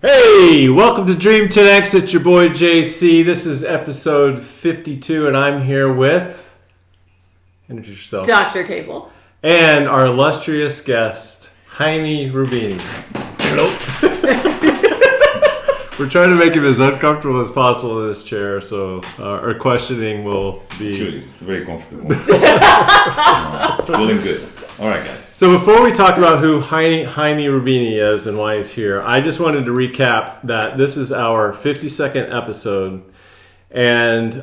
Hey, welcome to Dream 10X. It's your boy JC. This is episode 52, and I'm here with... Introduce yourself. Dr. Cable. And our illustrious guest, Jaime Rubini. Hello. We're trying to make him as uncomfortable as possible in this chair, so our questioning will be... Sure, it's very comfortable. Feeling good. All right, guys. So before we talk about who Jaime Rubini is and why he's here, I just wanted to recap that this is our 52nd episode. And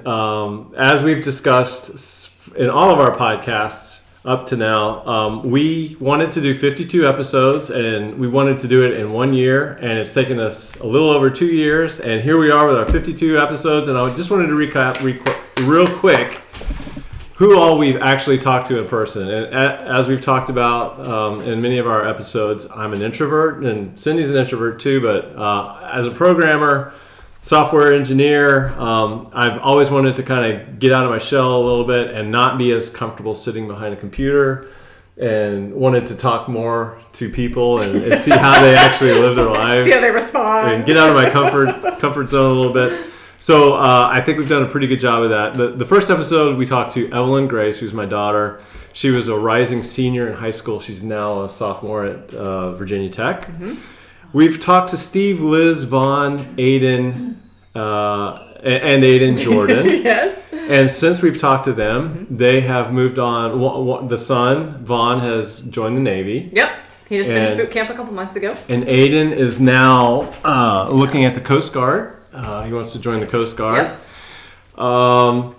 as we've discussed in all of our podcasts up to now, we wanted to do 52 episodes and we wanted to do it in 1 year. And it's taken us a little over 2 years. And here we are with our 52 episodes. And I just wanted to recap real quick who all we've actually talked to in person. And as we've talked about in many of our episodes, I'm an introvert, and Cindy's an introvert too, but as a programmer, software engineer, I've always wanted to kind of get out of my shell a little bit and not be as comfortable sitting behind a computer, and wanted to talk more to people and see how they actually live their lives. See how they respond. And get out of my comfort zone a little bit. So I think we've done a pretty good job of that. The first episode, we talked to Evelyn Grace, who's my daughter. She was a rising senior in high school. She's now a sophomore at Virginia Tech. Mm-hmm. We've talked to Steve, Liz, Vaughn, Aiden, and Aiden Jordan. Yes. And since we've talked to them, they have moved on. The son, Vaughn, has joined the Navy. Yep. He just finished boot camp a couple months ago. And Aiden is now looking at the Coast Guard. He wants to join the Coast Guard. Yep.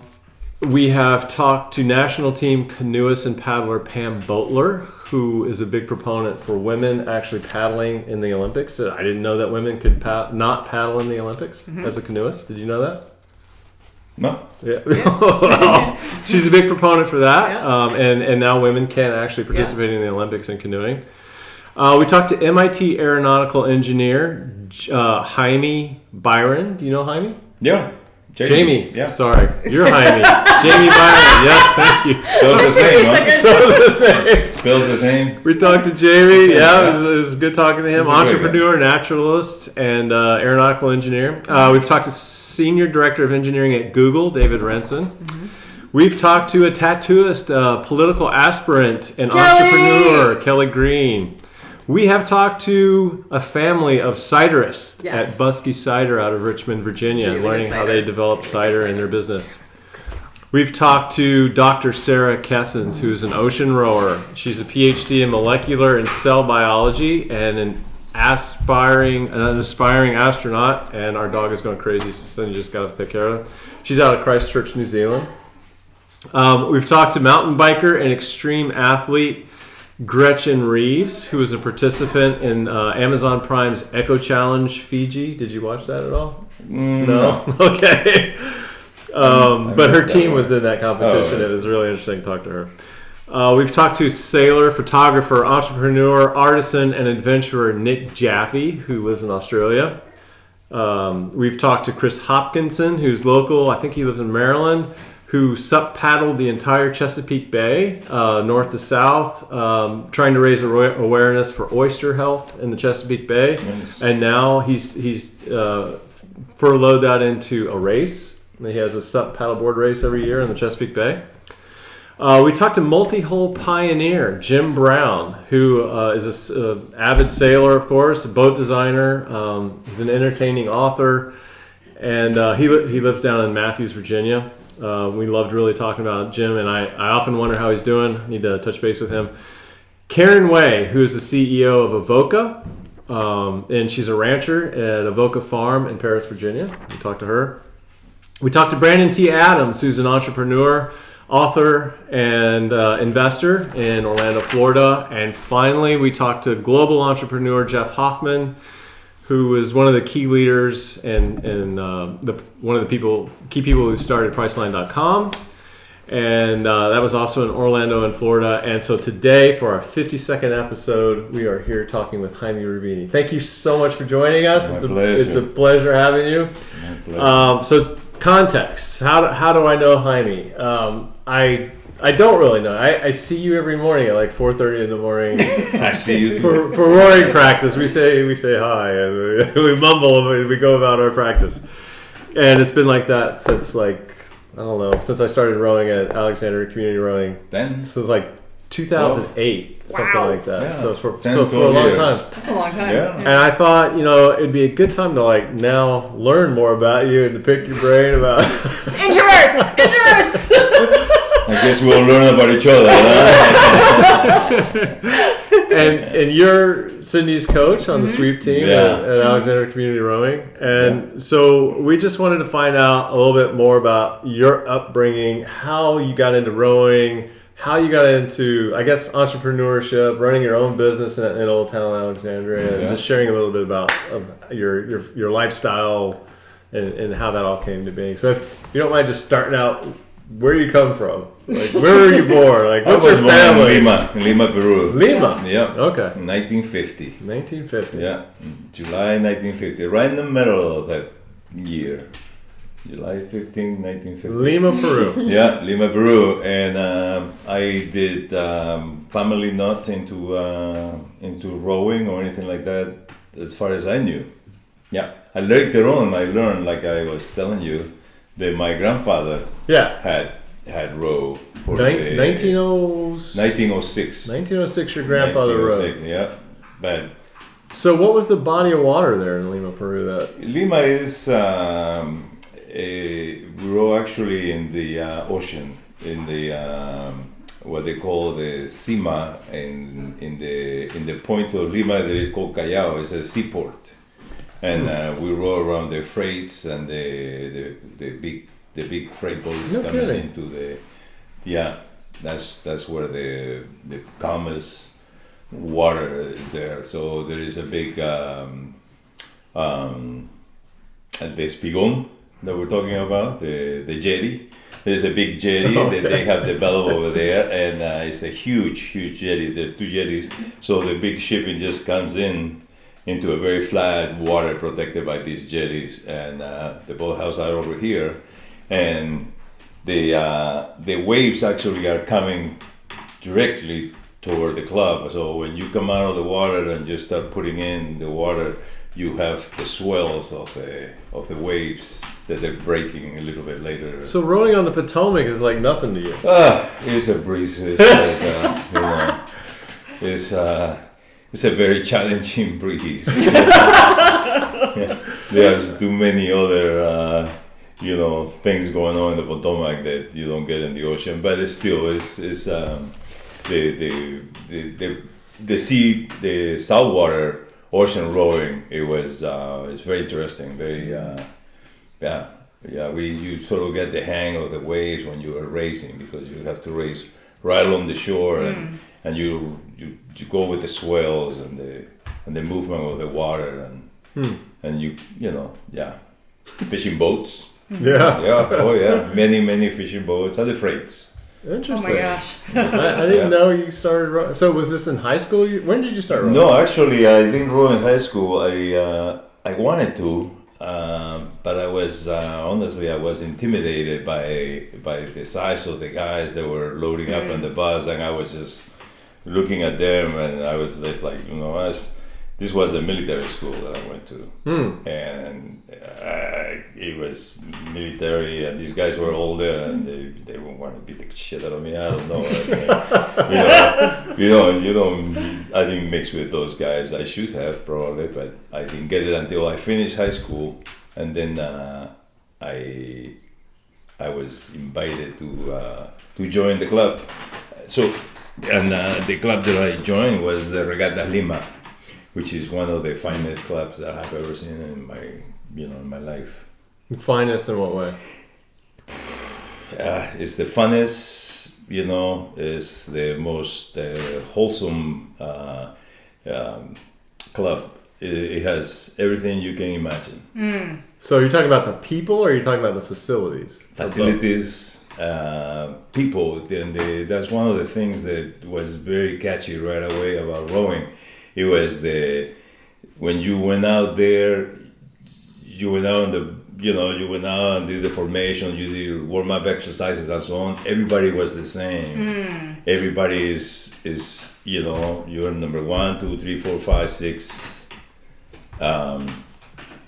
We have talked to national team canoeist and paddler Pam Boatler, who is a big proponent for women actually paddling in the Olympics. I didn't know that women could not paddle in the Olympics as a canoeist. Did you know that? No. Yeah. Well, she's a big proponent for that. Yeah. And now women can actually participate in the Olympics in canoeing. We talked to MIT aeronautical engineer Jaime Byron. Do you know Jaime? Yeah. Jamie. Yeah. Sorry. You're Jaime. Jamie Byron. Yes, thank you. Spells the same, huh? Spells the same. Spells the same. We talked to Jamie. Yeah, it was good talking to him. Entrepreneur, naturalist, and aeronautical engineer. We've talked to Senior Director of Engineering at Google, David Renson. Mm-hmm. We've talked to a tattooist, political aspirant, and entrepreneur, Kelly Green. We have talked to a family of ciderists at Buskey Cider out of Richmond, Virginia, really learning how they develop cider in their business. We've talked to Dr. Sarah Kessens, who's an ocean rower. She's a PhD in molecular and cell biology and an aspiring astronaut, and our dog is going crazy, so you just got to take care of him. She's out of Christchurch, New Zealand. We've talked to mountain biker and extreme athlete Gretchen Reeves, who is a participant in Amazon Prime's Echo Challenge Fiji. Did you watch that at all? No? Okay. But her team was in that competition. It was really interesting to talk to her. We've talked to sailor, photographer, entrepreneur, artisan, and adventurer Nick Jaffe, who lives in Australia. We've talked to Chris Hopkinson, who's local. I think he lives in Maryland, who paddled the entire Chesapeake Bay, north to south, trying to raise awareness for oyster health in the Chesapeake Bay. Nice. And now he's furloughed that into a race. He has a SUP paddleboard race every year in the Chesapeake Bay. We talked to multi-hull pioneer Jim Brown, who is an avid sailor, of course, a boat designer. He's an entertaining author, and he lives down in Matthews, Virginia. We loved really talking about Jim, and I often wonder how he's doing. I need to touch base with him. Karen Way, who is the CEO of Avoca, and she's a rancher at Avoca Farm in Paris, Virginia. We talked to her. We talked to Brandon T. Adams, who's an entrepreneur, author, and investor in Orlando, Florida. And finally, we talked to global entrepreneur Jeff Hoffman, who is one of the key leaders and one of the key people who started Priceline.com. And that was also in Orlando and Florida. And so today, for our 52nd episode, we are here talking with Jaime Rubini. Thank you so much for joining us. It's a pleasure having you. So context, how do I know Jaime? I I don't really know. I see you every morning at like 4:30 in the morning I see you. for rowing practice. We say hi and we mumble and we go about our practice. And it's been like that since since I started rowing at Alexandria Community Rowing. Then? So like 2008, something Wow. like that. Yeah. So for 10, a 12 long years. time. That's a long time. Yeah. And I thought, it'd be a good time to like now learn more about you and to pick your brain about Introverts! I guess we'll learn about each other. Huh? and you're Cindy's coach on the sweep team Yeah. at Alexandria Community Rowing. And so we just wanted to find out a little bit more about your upbringing, how you got into rowing, how you got into, I guess, entrepreneurship, running your own business in Old Town Alexandria, and just sharing a little bit about your lifestyle and how that all came to being. So if you don't mind just starting out, where you come from? Like, where were you born? Like, what's your family? In Lima, Peru. Lima? Yeah. Okay. 1950. 1950. Yeah. July 1950. Right in the middle of that year. July 15, 1950. Lima, Peru. Yeah, Lima, Peru. And I did family not into rowing or anything like that as far as I knew. Yeah. Later on, I learned, like I was telling you, that my grandfather had row for 1906. 1906. 1906, your grandfather rowed. Yeah, but So what was the body of water there in Lima, Peru? Lima is we row actually in the ocean, in the what they call the Cima, in the point of Lima that is called Callao. It's a seaport. And we row around the freights and the big freight boats coming into the that's where the calmest water is there. So there is a big the espigón that we're talking about, the jetty. There's a big jetty that they have developed over there, and it's a huge jetty. There are two jetties, so the big shipping just comes into a very flat water protected by these jetties, and the boathouse are over here, and the waves actually are coming directly toward the club. So when you come out of the water and you start putting in the water, you have the swells of the waves that they're breaking a little bit later. So rowing on the Potomac is like nothing to you. It's a breeze. It's like, it's a very challenging breeze. There's too many other, things going on in the Potomac that you don't get in the ocean. But it's still, the saltwater ocean rowing. It's very interesting. Very, you sort of get the hang of the waves when you are racing, because you have to race right along the shore and you go with the swells and the movement of the water and fishing boats. Many fishing boats and the freights. Interesting. Oh my gosh. I didn't know you started rowing. So was this in high school? When did you start rowing? No, actually I didn't row in high school. I wanted to, but I was honestly I was intimidated by the size of the guys that were loading up on the bus, and I was just looking at them, and I was just like, this was a military school that I went to, and it was military, and these guys were older, and they would want to beat the shit out of me. I don't know. I didn't mix with those guys. I should have probably, but I didn't get it until I finished high school, and then I was invited to join the club. So, and the club that I joined was the Regatta Lima, which is one of the finest clubs that I've ever seen in my life. Finest in what way? It's the funnest, it's the most wholesome club. It has everything you can imagine. So you're talking about the people, or you're talking about the facilities? Facilities, people. That's one of the things that was very catchy right away about rowing. It was when you went out there, you went out you went out and did the formation, you did warm-up exercises and so on. Everybody was the same. Everybody is you're number 1, 2, 3, 4, 5, 6.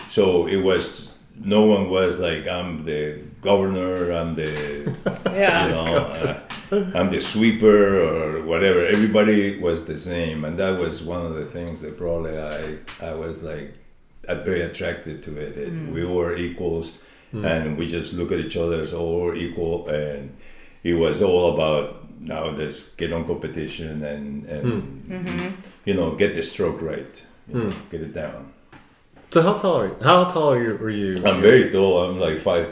So it was, no one was like, I'm the governor, I'm the, I'm the sweeper or whatever. Everybody was the same. And that was one of the things that probably I was like, very attracted to it. We were equals, and we just look at each other as all equal, and it was all about, now let's get on competition and get the stroke right, get it down. So how tall are you? How tall were you? I'm very tall. I'm like 5'10".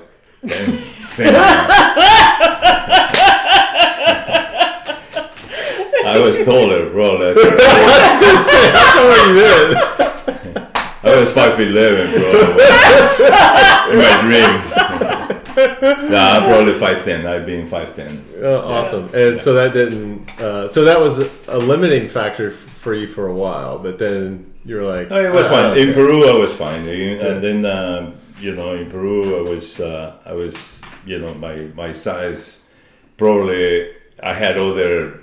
I was taller, bro. I was gonna say, how tall are you then? I was 5'11", bro. In my dreams. Nah, I'm probably 5'10". I've been 5'10". Oh, awesome. And so that didn't. So that was a limiting factor for you for a while, but then you were like, no, it was fine. Okay. In Peru, I was fine, and then in Peru, I was my size. Probably I had other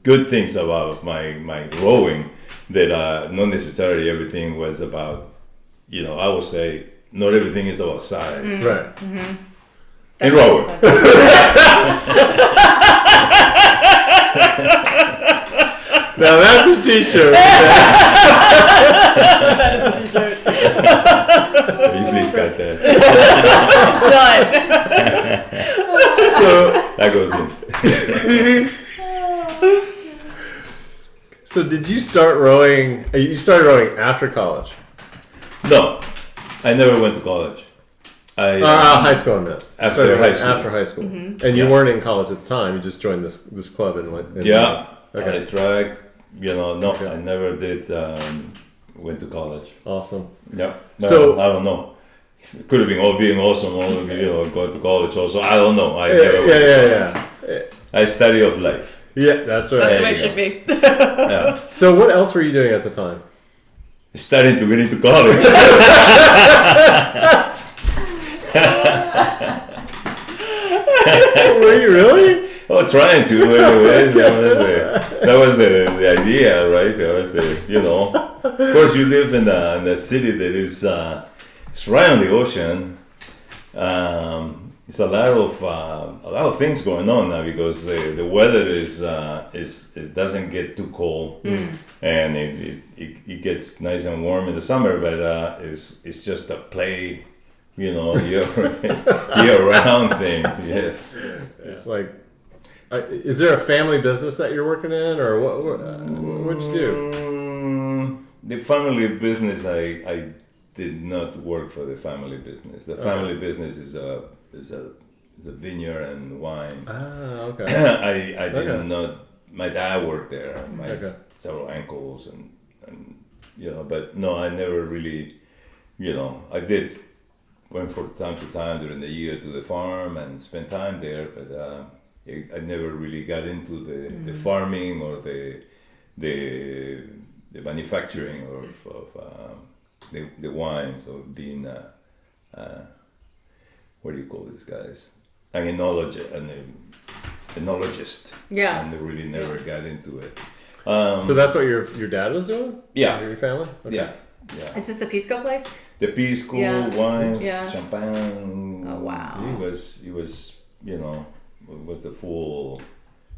good things about my rowing that not necessarily everything was about. I would say not everything is about size. Right. In rowing. Now that's a t-shirt. That is a t-shirt. You please got that. Done. So That goes in. So did you start rowing? You started rowing after college? No, I never went to college. High school, I meant. After high school. After high school. And you weren't in college at the time. You just joined this club and went. I tried. I never did. Went to college. Awesome. Yeah. No, So- I don't know. It could have been all being awesome, all going to college also. I don't know. Yeah. I study of life. Yeah, that's right. That's the way it you should be. Yeah. So what else were you doing at the time? Studying to get into college. Were you really? Oh, trying to anyway. That was the idea, right? That was the Of course, you live in a city that is it's right on the ocean. It's a lot of things going on now because the weather is doesn't get too cold, and it gets nice and warm in the summer, but it's just a play, year-round thing. Yes. It's like, is there a family business that you're working in, or what'd you do? The family business, I did not work for the family business. The family business is a vineyard and wines. Ah, okay. I did not. My dad worked there. My several uncles and but no, I never really. I did went from time to time during the year to the farm and spent time there, but I never really got into the farming or the manufacturing of the wines or being what do you call these guys? An enologist. Yeah. And they really never got into it. So that's what your dad was doing? Yeah. Your family? Okay. Yeah. Is this the Pisco place? The pisco, wines, champagne. Oh wow. It was the full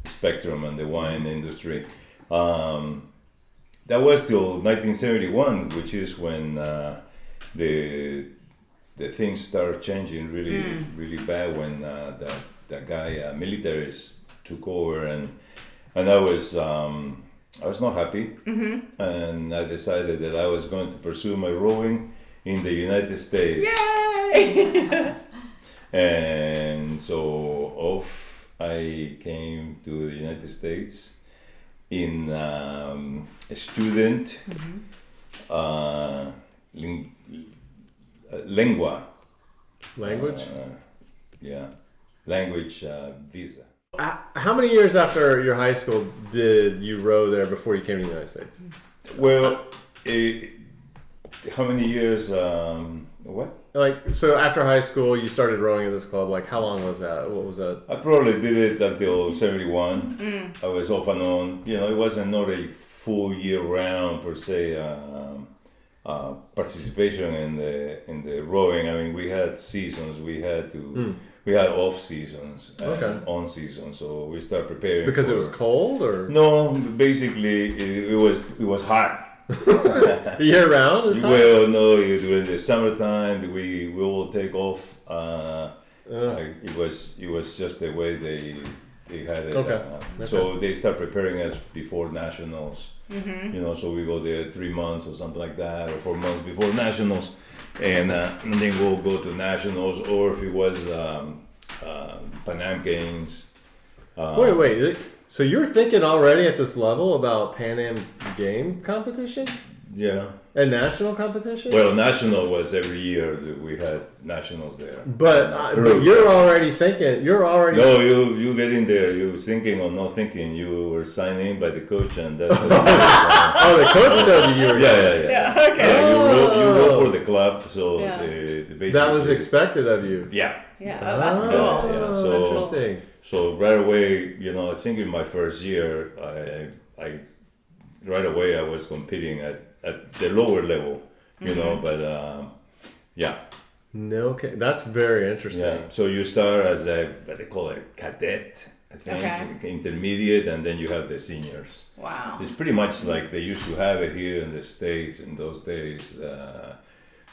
spectrum in the wine industry. That was till 1971, which is when the things started changing really bad when that guy militaries took over, and I was not happy, and I decided that I was going to pursue my rowing in the United States. Yay! And so off I came to the United States in a student lengua. Language? Language visa. How many years after your high school did you row there before you came to the United States? Well, how many years? What? Like, so after high school, you started rowing at this club. Like, how long was that? What was that? I probably did it until 71. I was off and on. You know, it wasn't not a full year round per se participation in the rowing. I mean, we had seasons. We had to. We had off seasons and on seasons, so we start preparing. Because it was cold, or no? Basically, it was hot. Year round? Well, no. During the summertime, we will take off. It was just the way they had it. So they start preparing us before nationals. You know, so we go there 3 months or something like that, or 4 months before nationals, and then we'll go to nationals, or if it was Pan Am Games. Wait. So you're thinking already at this level about Pan Am game competition? Yeah. And national competition? Well, national was every year that we had nationals there. But you're already thinking. No, you get in there. You thinking or not thinking. You were signed in by the coach, and that's. The coach told you were. Yeah. Okay. You row for the club, so the that was expected of you. Yeah. Yeah. Oh, that's cool. Yeah. So that's interesting. So right away, you know, I think in my first year, I right away I was competing at the lower level, you know, but yeah. No, okay, that's very interesting. Yeah. So you start as what they call a cadet, I think, intermediate, and then you have the seniors. Wow. It's pretty much like they used to have it here in the States in those days.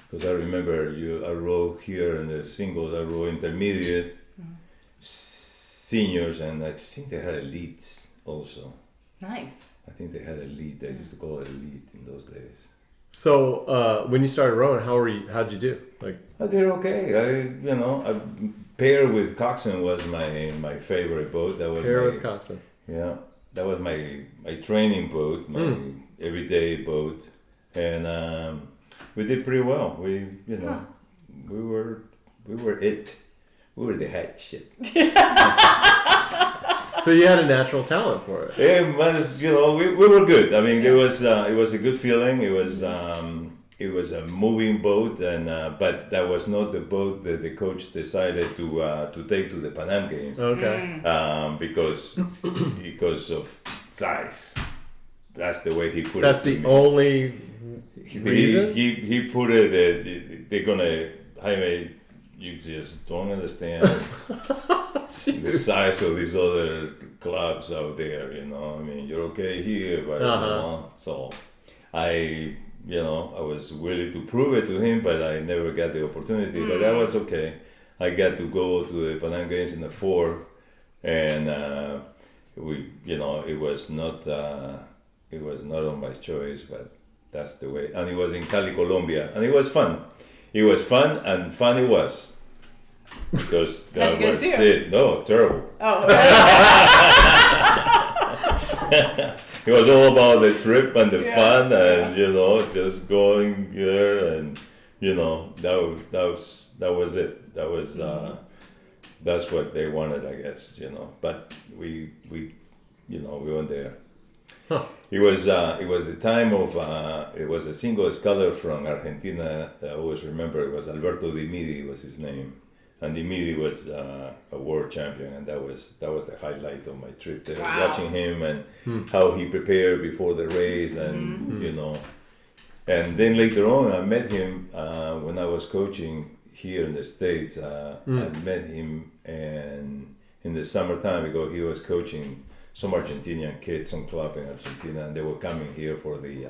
Because I remember I rowed here in the singles, I rowed intermediate, seniors, and I think they had elites also. Nice. I think they had elite. They used to call it elite in those days. So when you started rowing, how'd you do? Like, I did okay. I pair with coxswain was my favorite boat. That was with coxswain. Yeah, that was my training boat, my everyday boat, and we did pretty well. We were it. We were the head shit. So you had a natural talent for it. It was, we were good. I mean, it was a good feeling. It was a moving boat, and but that was not the boat that the coach decided to take to the Pan Am Games. Okay. Because of size. That's the way he put it. That's the only reason. He put it. They're gonna Jaime. You just don't understand the size of these other clubs out there, I mean, you're okay here, but so I was willing to prove it to him, but I never got the opportunity. But that was okay. I got to go to the Pan Am Games in the 4, and it was not on my choice, but that's the way. And it was in Cali, Colombia, and it was fun. It was fun, and fun it was. Because that was it. No, terrible. Oh. It was all about the trip and the fun, and just going there, and that was it. That was that's what they wanted, I guess. But we went there. Huh. It was the time of it was a single scholar from Argentina. I always remember it was Alberto Di Midi was his name, and Di Midi was a world champion, and that was the highlight of my trip there. Wow. Watching him and how he prepared before the race, and and then later on I met him when I was coaching here in the States. I met him and in the summertime because he was coaching some Argentinian kids, some club in Argentina, and they were coming here for the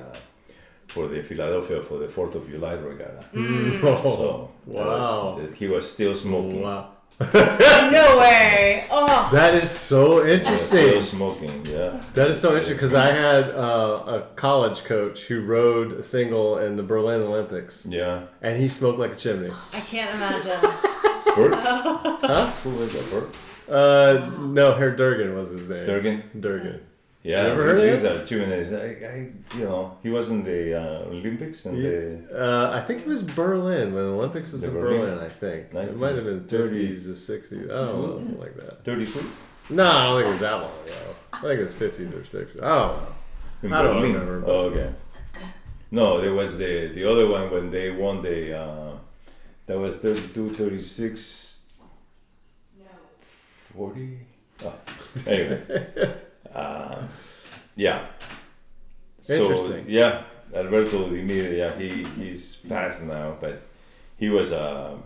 Philadelphia for the 4th of July regatta. So wow, he was still smoking. Wow. No way! Oh, that is so interesting. Still smoking, yeah. That is so interesting because I had a college coach who rowed a single in the Berlin Olympics. Yeah. And he smoked like a chimney. I can't imagine. Bert? Huh? Who was that, Bert? No, Herr Durgan was his name. Durgan? Yeah, you ever heard of these are chimneys. He was in the Olympics and I think it was Berlin when the Olympics was in Berlin. I think it might have been 50s or 60s. I don't know, something like that. 32? No, I don't think it was that long ago. I think it was 50s or 60s. I don't know. I don't remember. Oh, okay. No, there was the other one when they won the that was 32, 36, 40. Oh, anyway, yeah. So Interesting. yeah, Alberto Di Mira, yeah, he's passed now, but he was a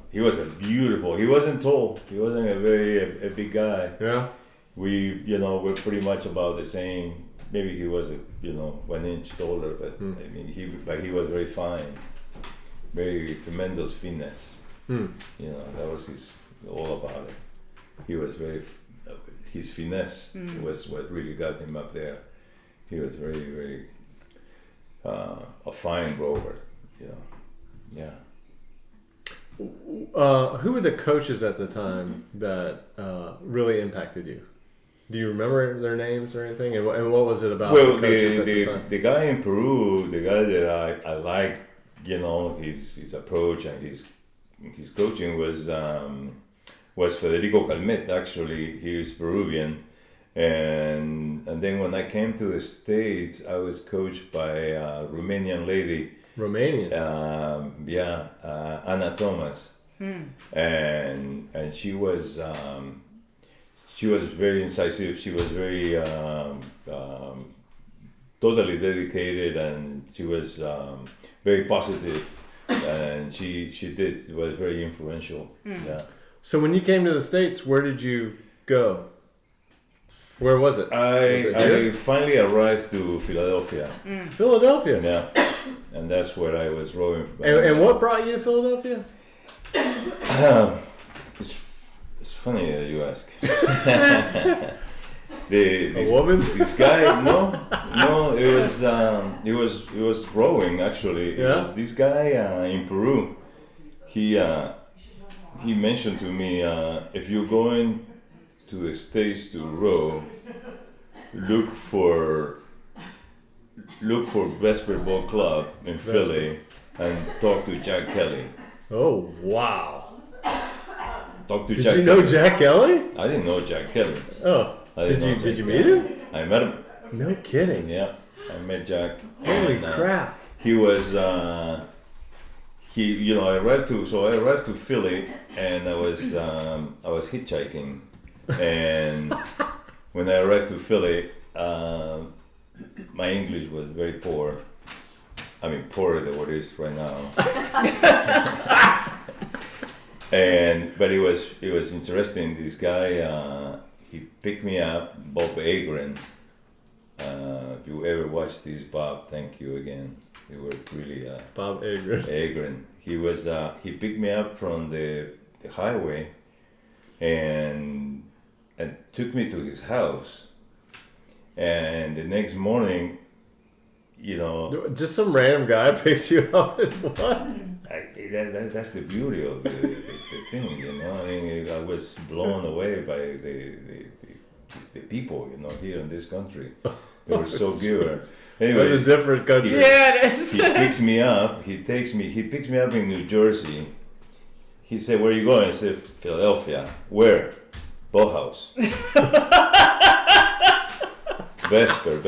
beautiful. He wasn't tall. He wasn't a big guy. Yeah. We're pretty much about the same. Maybe he was 1 inch taller, but I mean he was very fine, very tremendous finesse. That was all about it. He was his finesse was what really got him up there. He was very, very a fine rower. Yeah. Who were the coaches at the time that really impacted you? Do you remember their names or anything? And what was it about? Well, the coaches at the time? the guy in Peru, the guy that I like, his approach and his coaching was Federico Calmet. Actually, he was Peruvian, and then when I came to the States, I was coached by a Romanian lady. Romanian. Anna Thomas, and she was very incisive. She was very totally dedicated, and she was very positive, and she was very influential. Yeah. So when you came to the States, where did you go? Where was it? I finally arrived to Philadelphia. Philadelphia. Yeah, and that's where I was rowing. And what brought you to Philadelphia? It's funny that you ask. A woman? This guy, no, it was rowing actually. Yeah? It was this guy in Peru. He mentioned to me, if you're going to the States to row, look for Vesper Boat Club in Philly and talk to Jack Kelly. Oh, wow. Talk to Did Jack you know Kelly. Jack Kelly? I didn't know Jack Kelly. Oh. Did you meet him? I met him. No kidding. Yeah, I met Jack. Holy And, crap. He was I arrived to Philly, and I was hitchhiking, and when I arrived to Philly, my English was very poor. I mean, poorer than what it is right now. But it was interesting. This guy, he picked me up, Bob Agren. If you ever watched this, Bob, thank you again. You were really Bob Agren. Agren. He picked me up from the highway and took me to his house. And the next morning, just some random guy picked you up. What? That's the beauty of the thing, I mean, I was blown away by the people, here in this country. They were so good. Anyway, That's a different country. Yeah, it is. He picks me up. He picks me up in New Jersey. He said, "Where are you going?" I said, "Philadelphia." "Where?" "Boathouse." Vesper.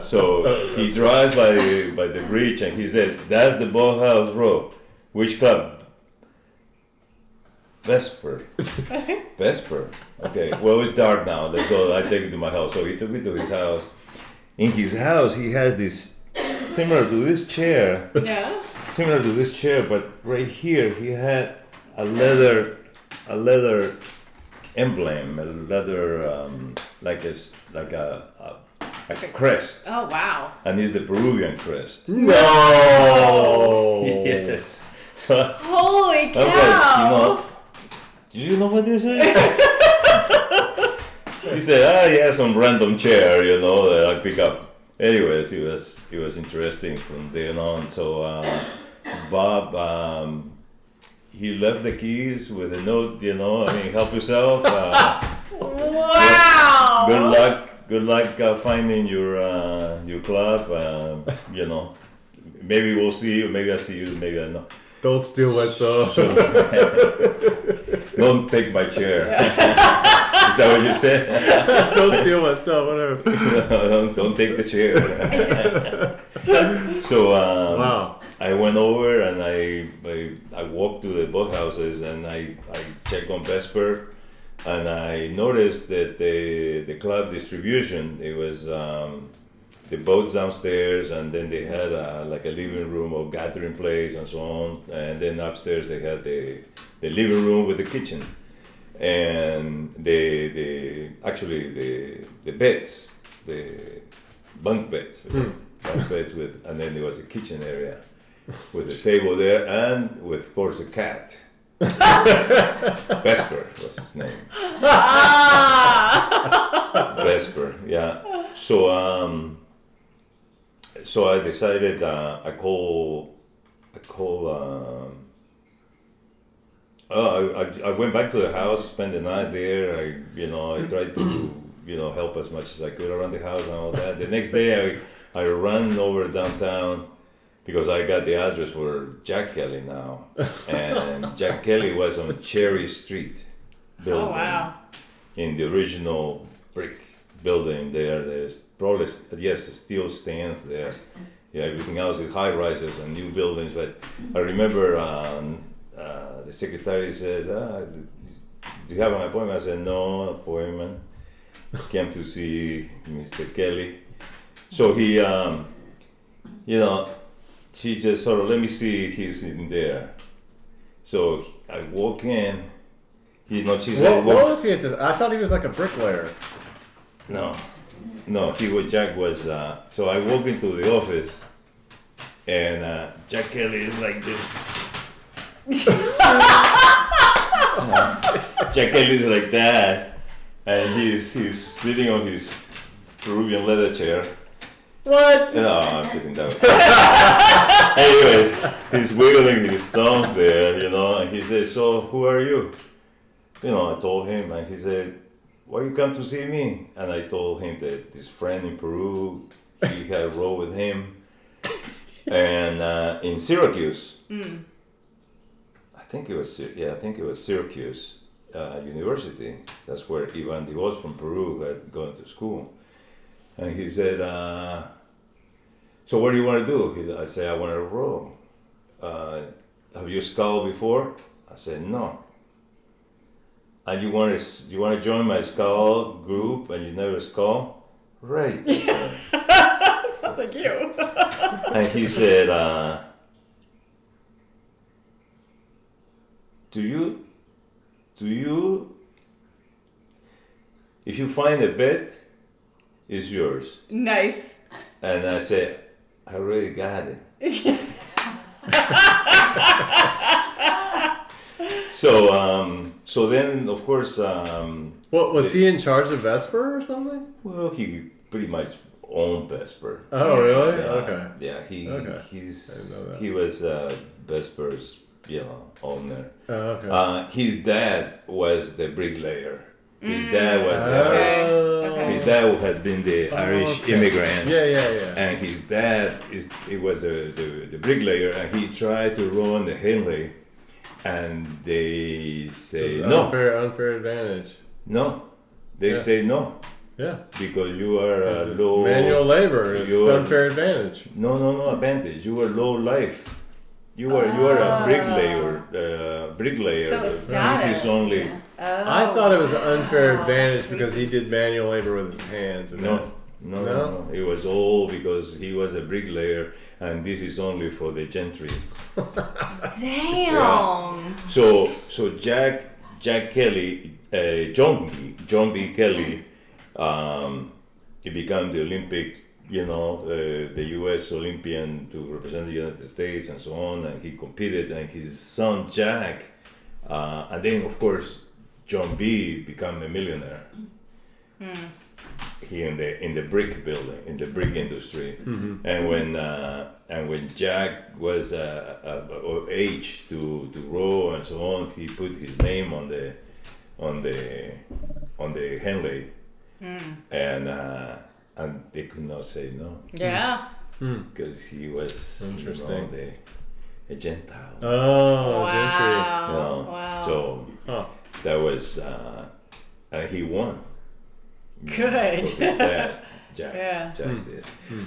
So he drives by the bridge, and he said, "That's the Boathouse Row." "Which club?" "Vesper." "Vesper." "Okay. Well, it's dark now. Let's go. I take you to my house." So he took me to his house. In his house, he has this similar to this chair. Yeah. Similar to this chair, but right here he had a leather emblem, a leather like a crest, Oh, wow. and it's the Peruvian crest. No. Yes. So Holy I'm cow. like, do you know what this is? He said, yeah, some random chair, that I pick up. Anyways, it was interesting from then on. So Bob, he left the keys with a note, help yourself. Wow. Good luck finding your club. Maybe we'll see you. Maybe I see you. Maybe I know. Don't steal my stuff. Don't take my chair. Is that what you said? Don't steal my stuff. Whatever. Don't take the chair. So Wow. I went over and I walked to the boathouses and I checked on Vesper, and I noticed that the club distribution, it was the boats downstairs, and then they had like a living room or gathering place and so on, and then upstairs they had the living room with the kitchen, and the beds, the bunk beds. Bunk beds with, and then there was a kitchen area with a table there, and with, of course, a cat. Vesper was his name. Vesper, yeah. So I decided I went back to the house, spent the night there. I tried to help as much as I could around the house and all that. The next day I ran over downtown because I got the address for Jack Kelly now, and Jack Kelly was on Cherry Street building. Oh wow! In the original brick building there. There's probably, yes, it still stands there. Yeah, everything else is high rises and new buildings. But I remember the secretary says, "Do you have an appointment?" I said, "No appointment. Came to see Mr. Kelly." So he, she just sort of, let me see if he's in there. So I walk in. She said, What was he at I thought he was like a bricklayer. No, Jack was, so I walk into the office, and Jack Kelly is like this. Jack Kelly is like that, and he's sitting on his Peruvian leather chair. What? No, I'm kidding that. Anyways, he's wiggling his thumbs there, and he says, "So, who are you?" I told him, and he said, "Why you come to see me?" And I told him that this friend in Peru, he had a role with him, and in Syracuse, I think it was Syracuse University. That's where Ivan Divos from Peru had gone to school. And he said, "So what do you want to do?" I said, "I want to row." "Have you sculled before?" I said, "No." "And you want to join my scull group, and you never scull?" "Right." I said. Sounds like you. And he said, Do you, if you find a bet, it's yours." Nice. And I said, "I already got it." So then, of course, What was he in charge of Vesper or something? well, he pretty much owned Vesper. Oh, really? Yeah, Okay. Yeah, Okay. I didn't know that. he was Vesper's owner. Oh, okay. His dad was the bricklayer. His dad was the Okay. Irish. Okay. His dad had been the Irish okay. immigrant. Yeah. And his dad was the bricklayer, and he tried to run the Henley, and they say no. Unfair advantage. No, they Yeah. say no Yeah. because you are low Manual labor is you are- unfair advantage. No advantage. You are low life. You are a bricklayer. So it's This status. is only Oh, I thought it was an unfair wow, advantage that's because he did manual labor with his hands. And no. It was all because he was a bricklayer, and this is only for the gentry. Damn. So Jack Kelly, John B. Kelly, he became the Olympic, the U.S. Olympian to represent the United States and so on, and he competed, and his son Jack, and then of course John B. became a millionaire. He in the brick building, in the brick industry, and when Jack was of age to row and so on, he put his name on the Henley, and they could not say no Yeah. because he was Interesting. a Gentile. Oh, Wow. gentry. You know? Wow. So Huh. that was, and he won. Good. So his dad, Jack Hmm. did.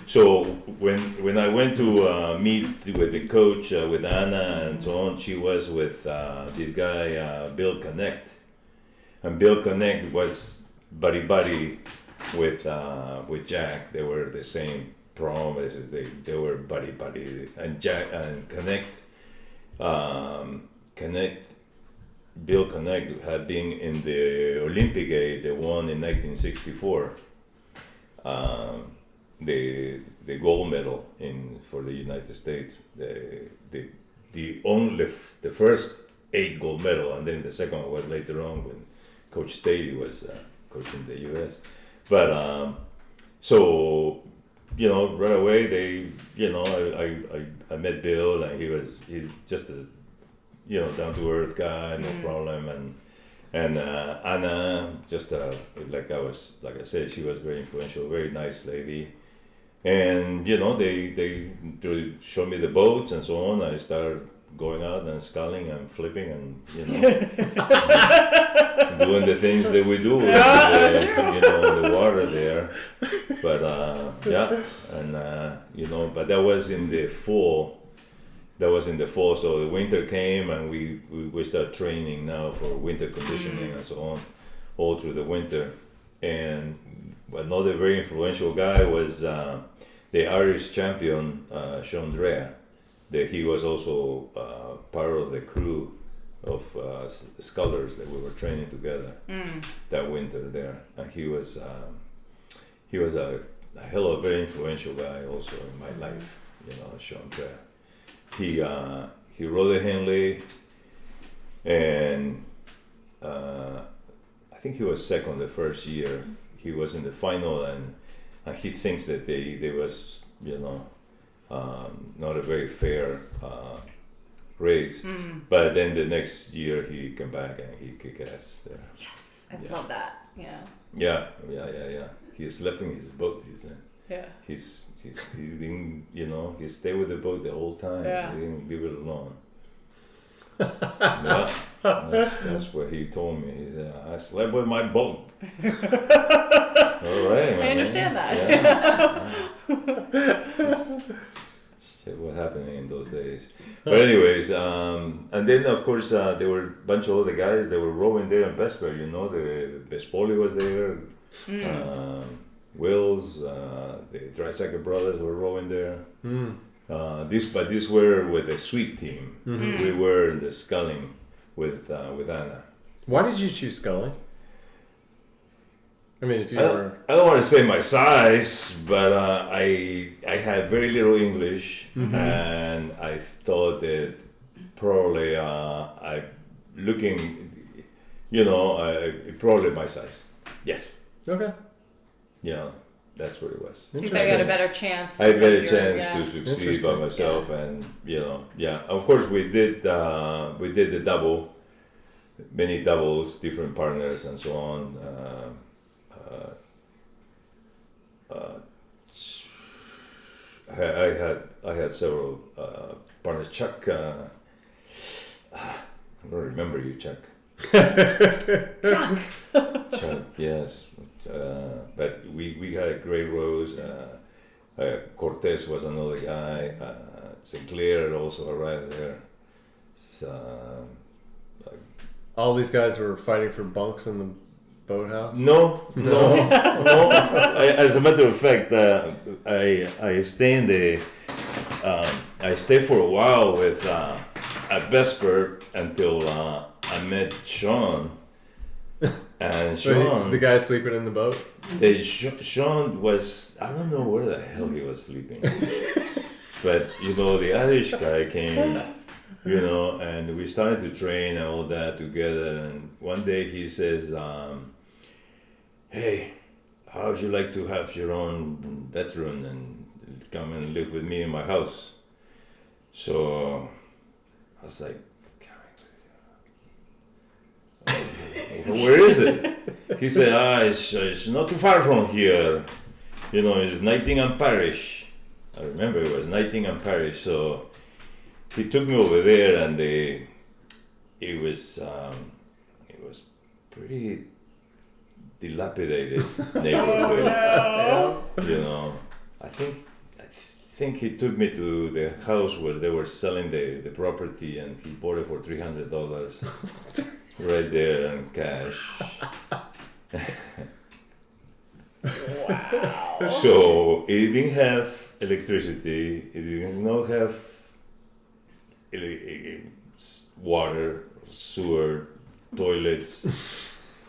So when I went to meet with the coach, with Anna and so on, she was with this guy, Bill Connect. And Bill Connect was buddy with Jack. They were the same prom. They were buddy. And Jack and Connect, Bill Connect had been in the Olympic game, the one in 1964. The gold medal for the United States. The first 8 gold medal, and then the second one was later on when Coach Staley was coaching the U.S. But so right away I met Bill, and he's just a down to earth guy, no problem, and Anna, just like I said, she was very influential, very nice lady, and they showed me the boats and so on. I started going out and sculling and flipping and doing the things that we do with the water there. But but that was in the fall. So the winter came, and we started training now for winter conditioning and so on, all through the winter. And another very influential guy was the Irish champion, Sean Drea. He was also part of the crew of scullers that we were training together that winter there. And he was a hell of a very influential guy also in my life, Sean Drea. He rode a Henley, and I think he was second the first year. He was in the final, and he thinks that they was not a very fair race. But then the next year he came back and he kicked ass there. Yes, I love that. Yeah. Yeah. He slept in his boat. Yeah. He didn't, he stayed with the boat the whole time. Yeah. He didn't leave it alone. Yeah, that's what he told me. He said, I slept with my boat. All right, man. I understand that. Yeah. Shit, what happened in those days. But anyways, and then of course there were a bunch of other guys that were rowing there in Vesper. The Vespoli was there. Wills, the Dreisaitl brothers were rowing there. These were with a sweep team. We were in the sculling with Anna. Why did you choose sculling? I mean, if you were... I don't want to say my size, but I had very little English, and I thought that probably probably my size. Yes. Okay. Yeah, that's what it was. So you thought you had a better chance. I had a better because you're- chance to succeed by Interesting. myself, and of course we did the double, many doubles, different partners and so on. I had several partners. Chuck, I don't remember you, Chuck. Chuck. Chuck, yes, but we had a great rows. Cortez was another guy. Sinclair also arrived there. All these guys were fighting for bunks in the boathouse? No. As a matter of fact, I stayed for a while with at Vesper until I met Sean. And Sean, The guy sleeping in the boat? Sean was, I don't know where the hell he was sleeping. But, the Irish guy came, and we started to train and all that together. And one day he says, hey, how would you like to have your own bedroom and come and live with me in my house? So I was like, where is it? He said, it's not too far from here. It's Nottingham Parish. I remember it was Nottingham Parish. So he took me over there, and it was pretty dilapidated neighborhood. You know, I think he took me to the house where they were selling the property, and he bought it for $300 right there in cash. Wow. So it didn't have electricity. It did not have water, sewer, toilets.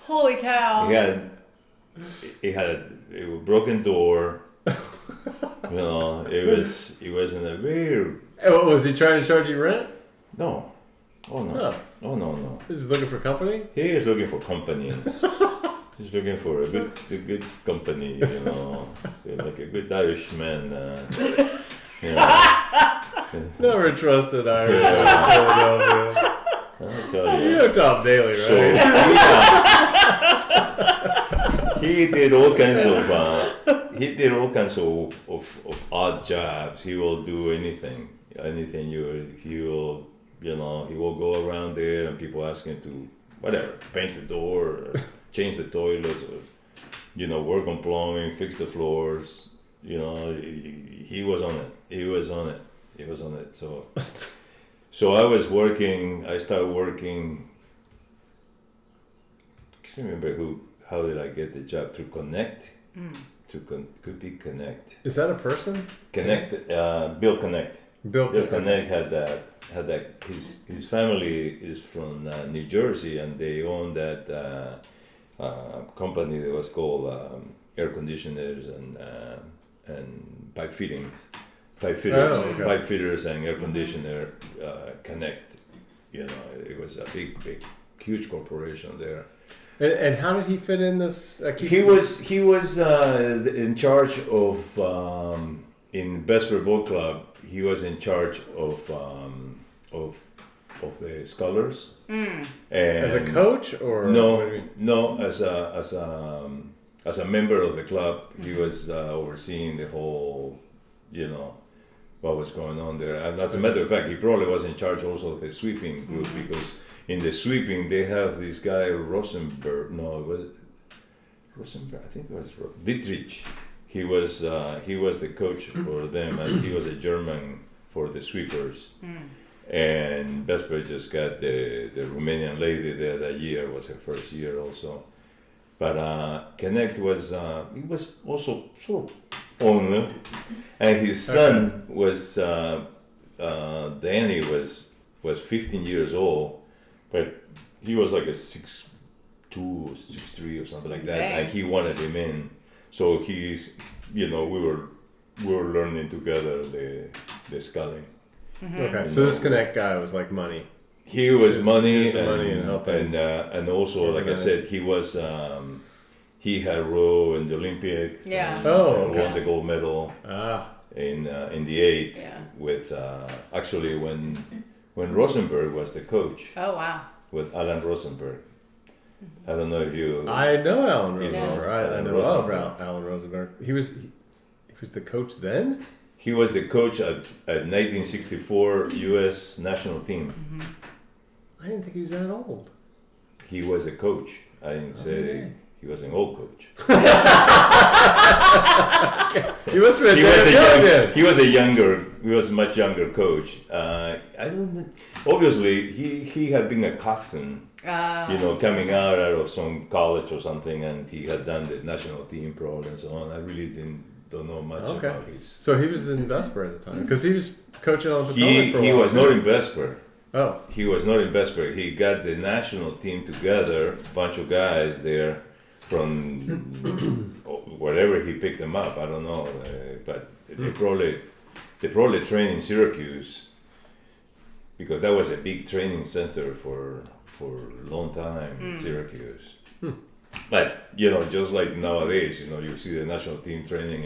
Holy cow. It had a broken door. You know, it was in a very Hey, what, was he trying to charge you rent? no. Oh no. No. Oh no. He's just looking for company? He is looking for company. He's looking for a good company, you know. So like a good Irishman. You know. Never trusted Irish. Yeah. I'll tell You you. know Tom Daly, right? So he did all kinds of odd jobs. He will do anything he will go around there, and people ask him to whatever, paint the door, or change the toilets, or work on plumbing, fix the floors. He was on it. So I started working. I can't remember how did I get the job? Through Connect. Could be Connect. Is that a person? Connect. Bill Connect. Bill Connect had that. His family is from New Jersey, and they own that company that was called air conditioners and pipe fitters. Oh, okay. Pipe fitters and air conditioner Connect. It was a big, huge corporation there. And how did he fit in this? He was in charge of in Vesper Boat Club. He was in charge of the scholars. And As a coach, or no, as a member of the club, he was overseeing the whole, what was going on there. And as a matter of fact, he probably was in charge also of the sweeping group, because in the sweeping they have this guy Rosenberg. No, it was Rosenberg. I think it was Dietrich. He was the coach for them, and he was a German for the sweepers. And Vesper just got the Romanian lady there that year. Was her first year also. But Connect was he was also sort of owner, and his son was Danny was 15 years old, but he was like a 6'2" or 6'3" or something like that, Dang. and he wanted him in. So he's, we were learning together the sculling. Okay, so this Connect guy was like money. He was He money, was the money and helping and also, like I said, he was he had row in the Olympics. Yeah. And, Oh, and okay. won the gold medal in the 8 Yeah. with actually when Rosenberg was the coach, Oh, wow. with Alan Rosenberg. I don't know if you. I know Alan Rosenberg. Yeah. I know of Alan Rosenberg. He was the coach then? He was the coach at 1964 U.S. national team. I didn't think he was that old. He was a coach. I didn't say he was an old coach. He must have been He was a much younger coach. I don't know. Obviously, he had been a coxswain, coming out of some college or something, and he had done the national team probably and so on. I really don't know much about his. So he was in Vesper at the time, because he was coaching on the Potomac for a while. He was not in Vesper. Oh. He was not in Vesper. He got the national team together, a bunch of guys there from wherever he picked them up. I don't know, but they probably trained in Syracuse, because that was a big training center for a long time in Syracuse. But just like nowadays, you see the national team training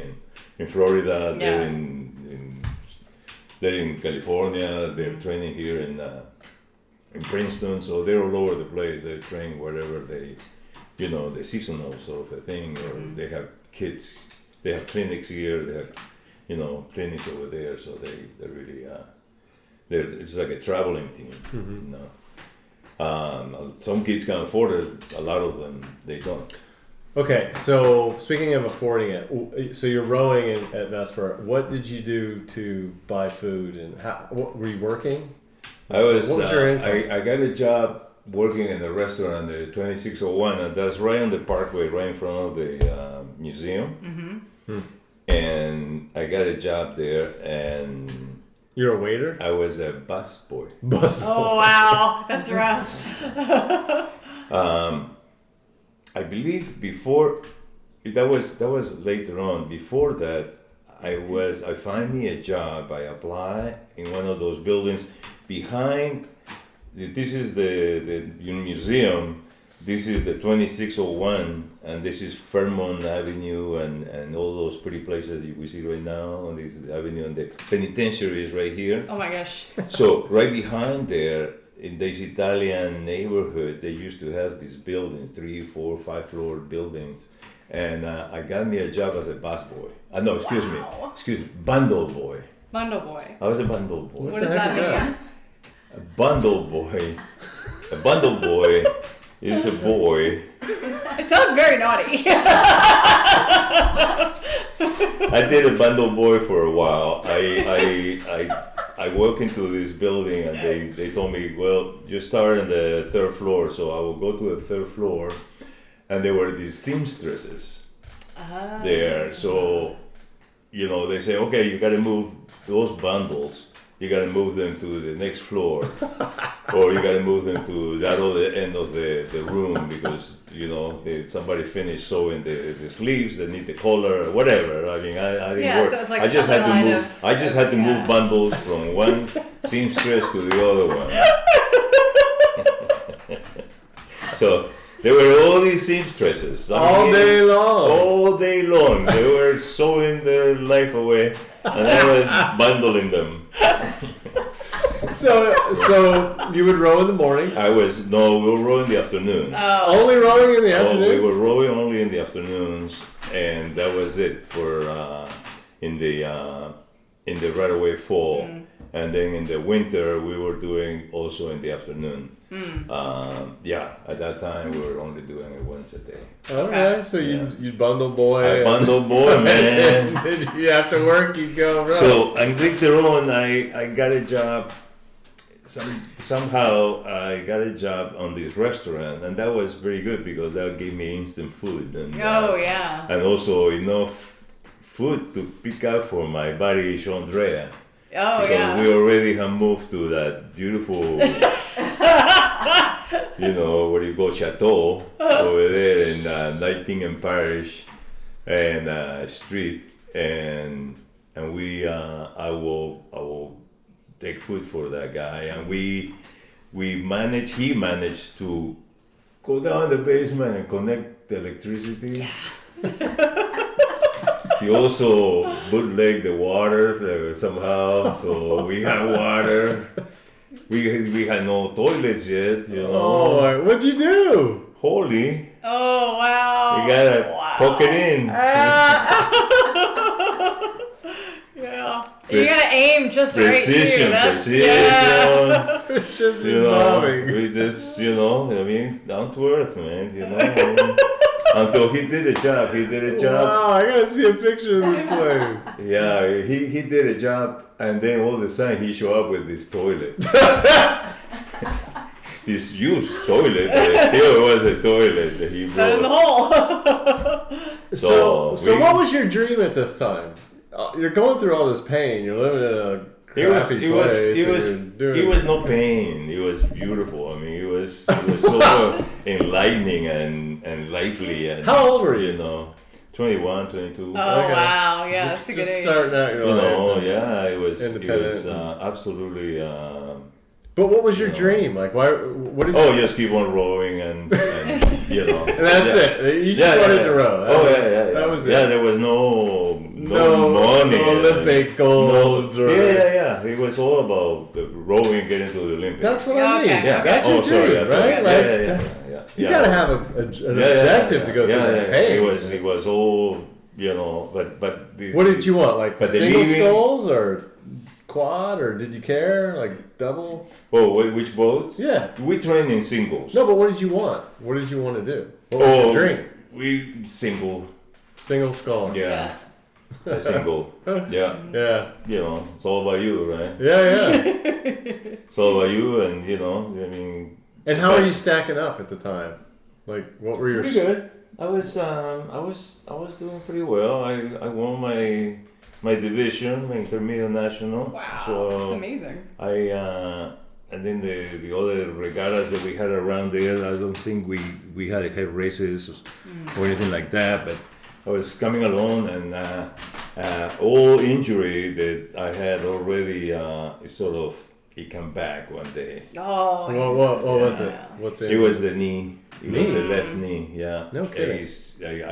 in Florida, they're in California, they're training here in Princeton, so they're all over the place. They train wherever they, the seasonal sort of a thing, or they have kids, they have clinics here, they have, clinics over there, so they really, It's like a traveling team. You know, some kids can afford it. A lot of them they don't. Okay, so speaking of affording it, so you're rowing at Vesper. What did you do to buy food, and what, were you working? What was your income? I got a job working in a restaurant, the 2601, and that's right on the parkway, right in front of the museum. And I got a job there, and you're a waiter? I was a bus boy. Oh, wow. That's rough. I believe before that was later on. Before that, I find me a job. I apply in one of those buildings behind. This is the museum. This is the 2601, and this is Fairmont Avenue, and all those pretty places we see right now on this avenue, and the penitentiary is right here. Oh my gosh. So right behind there, in this Italian neighborhood, they used to have these buildings, 3, 4, 5-floor buildings, and I got me a job as a bus boy. No, excuse me, bundle boy. Bundle boy. I was a bundle boy. What does that mean? A bundle boy. A bundle boy is a boy. It sounds very naughty. I did a bundle boy for a while. I walk into this building and they told me, well, you start on the 3rd floor. So I will go to the 3rd floor, and there were these seamstresses there. So, you know, they say, okay, you got to move those bundles. You got to move them to the next floor, or you got to move them to that other end of the room because, you know, somebody finished sewing the sleeves, they need the collar, whatever. I mean, I didn't work. So it's like I just had to line move. of- I just had to move bundles from one seamstress to the other one. So there were all these seamstresses. All day long. All day long. They were sewing their life away, and I was bundling them. So you would row in the morning? We were rowing in the afternoon. Only rowing in the afternoon? We were rowing only in the afternoons, and that was it for in the right away fall. And then in the winter, we were doing also in the afternoon. At that time, we were only doing it once a day. Okay, so you'd bundle boy. I bundle boy, man. And then you have to work, you go row. So, and later on, I got a job. Somehow, I got a job on this restaurant, and that was very good because that gave me instant food. And, and also enough food to pick up for my buddy, Andrea. Because we already have moved to that beautiful, you know, what do you call Chateau over there in 19th and Parish and Street, and I will take food for that guy, and he managed to go down the basement and connect the electricity. Yes. He also bootlegged the water somehow, so we had water. We had no toilets yet, you know. Oh, what'd you do? Holy. Oh, wow. You gotta poke it in. Yeah. You gotta aim just precision, right, too. Just you know, involving. we just, you know, I mean, down to earth, man, you know. I mean, until he did a job. Wow, I gotta see a picture of this place. Yeah, he did a job, and then all of a sudden he showed up with this toilet. This used toilet, but it still was a toilet that he Got in the brought. hole. So what was your dream at this time? You're going through all this pain. You're living in a crappy place. It was no pain. It was beautiful. I mean, it was so enlightening and lively. And, how old were you? You know, 21, 22. Oh, Okay. wow. Yeah, Just that's a good age. starting out your You life. know, yeah, it was independent. absolutely. But what was your dream? Like, why? What did you? Just keep on rowing and you know. And that's it. You just wanted to row. That was it. Yeah, there was no money. No Olympic gold. Yeah. It was all about the rowing, getting to the Olympics. That's what I mean. Okay. Yeah. That's your dream, right? Yeah. You gotta have an objective to go through the pain. It was all, you know, but what did you want? Like but the single living- sculls or quad or did you care? Like double? Oh, which boat? Yeah. We train in singles. No, but what did you want? What did you want to do? What was your dream? We single. Single skull. Yeah. A single. Yeah. Yeah. You know, it's all about you, right? Yeah. It's all about you, and you know, I mean. And how are you stacking up at the time? Like, what were your? Pretty good. I was doing pretty well. I won my division, my intermediate national. Wow, So that's amazing. And then the other regattas that we had around there, I don't think we had races or anything like that. But I was coming along, and all injury that I had already it came back one day. Oh. What was it? What's it? It was the knee. It was the left knee. Yeah. No kidding.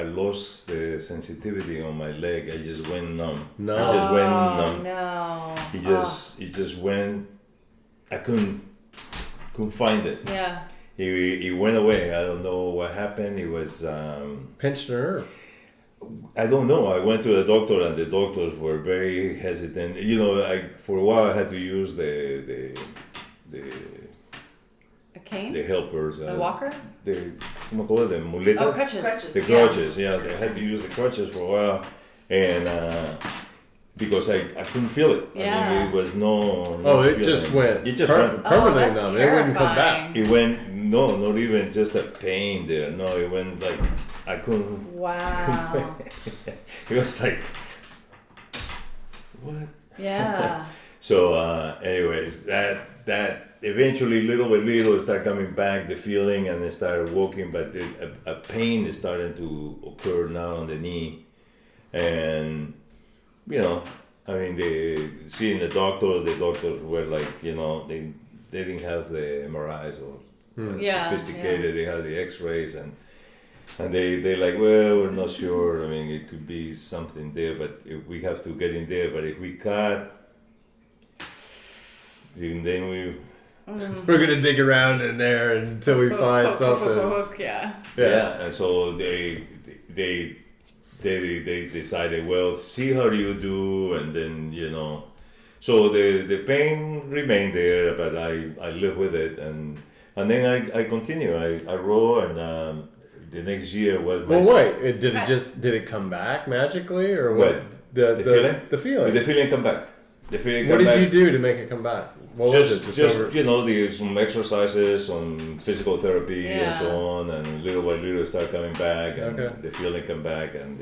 I lost the sensitivity on my leg. I just went numb. No. I just went numb. No. It just went. I couldn't find it. Yeah. It went away. I don't know what happened. It was. Pinched nerve. I don't know. I went to the doctor, and the doctors were very hesitant. You know, for a while I had to use the A cane? the helpers. A walker? ¿Cómo call it? The muleta. Oh, crutches. The crutches. Yeah, they had to use the crutches for a while, and because I couldn't feel it. Yeah. I mean, it was no. Oh, it feeling. just went. It just went. Permanently that's numb. It wouldn't come back. It went. No, not even just a pain there. No, it went like I couldn't. Wow. It was like what? Yeah. So, anyways, that eventually, little by little, it started coming back, the feeling, and I started walking, but a pain is starting to occur now on the knee. And, you know, I mean, seeing the doctors were like, you know, they didn't have the MRIs or sophisticated, they had the x-rays, and they like, well, we're not sure. I mean, it could be something there, but we have to get in there. But if we cut, then we're gonna dig around in there until we find something. Yeah. And so they decided, well, see how you do, and then you know. So the pain remained there, but I live with it, and then I continue. I row, and the next year was. Did it come back magically, or what? What? The feeling? The feeling. The feeling come back. What did you do to make it come back? What was it? Just you know, some exercises, some physical therapy, and so on, and little by little start coming back, and the feeling come back, and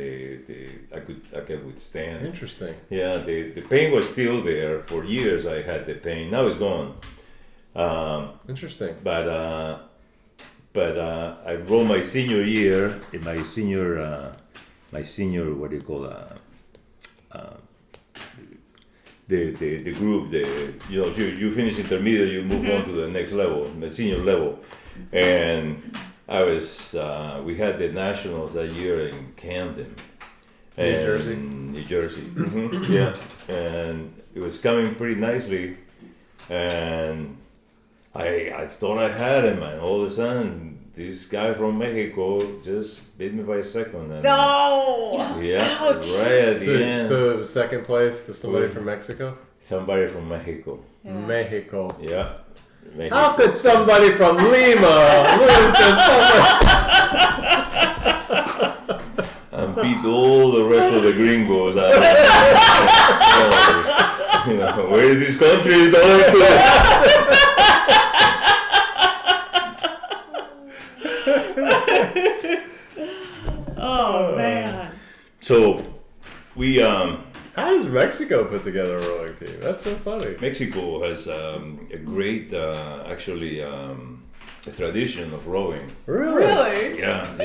I could withstand. Interesting. Yeah, the pain was still there for years. I had the pain. Now it's gone. Interesting. But I wrote my senior year in my senior what do you call the group, you know, you finish intermediate, you move on to the next level, the senior level, and I was we had the nationals that year in Camden, New Jersey, yeah, and it was coming pretty nicely, and I thought I had him, and all of a sudden this guy from Mexico just beat me by a second. And No! Yeah, Ouch. right at the end. So it was second place to somebody from Mexico? Somebody from Mexico. Yeah. Mexico. Yeah. Mexico. How could somebody from Lima lose to somebody? And beat all the rest of the gringos. You know, where is this country going to? Oh, man. So, we, How does Mexico put together a rowing team? That's so funny. Mexico has a great, actually, a tradition of rowing. Really? Yeah.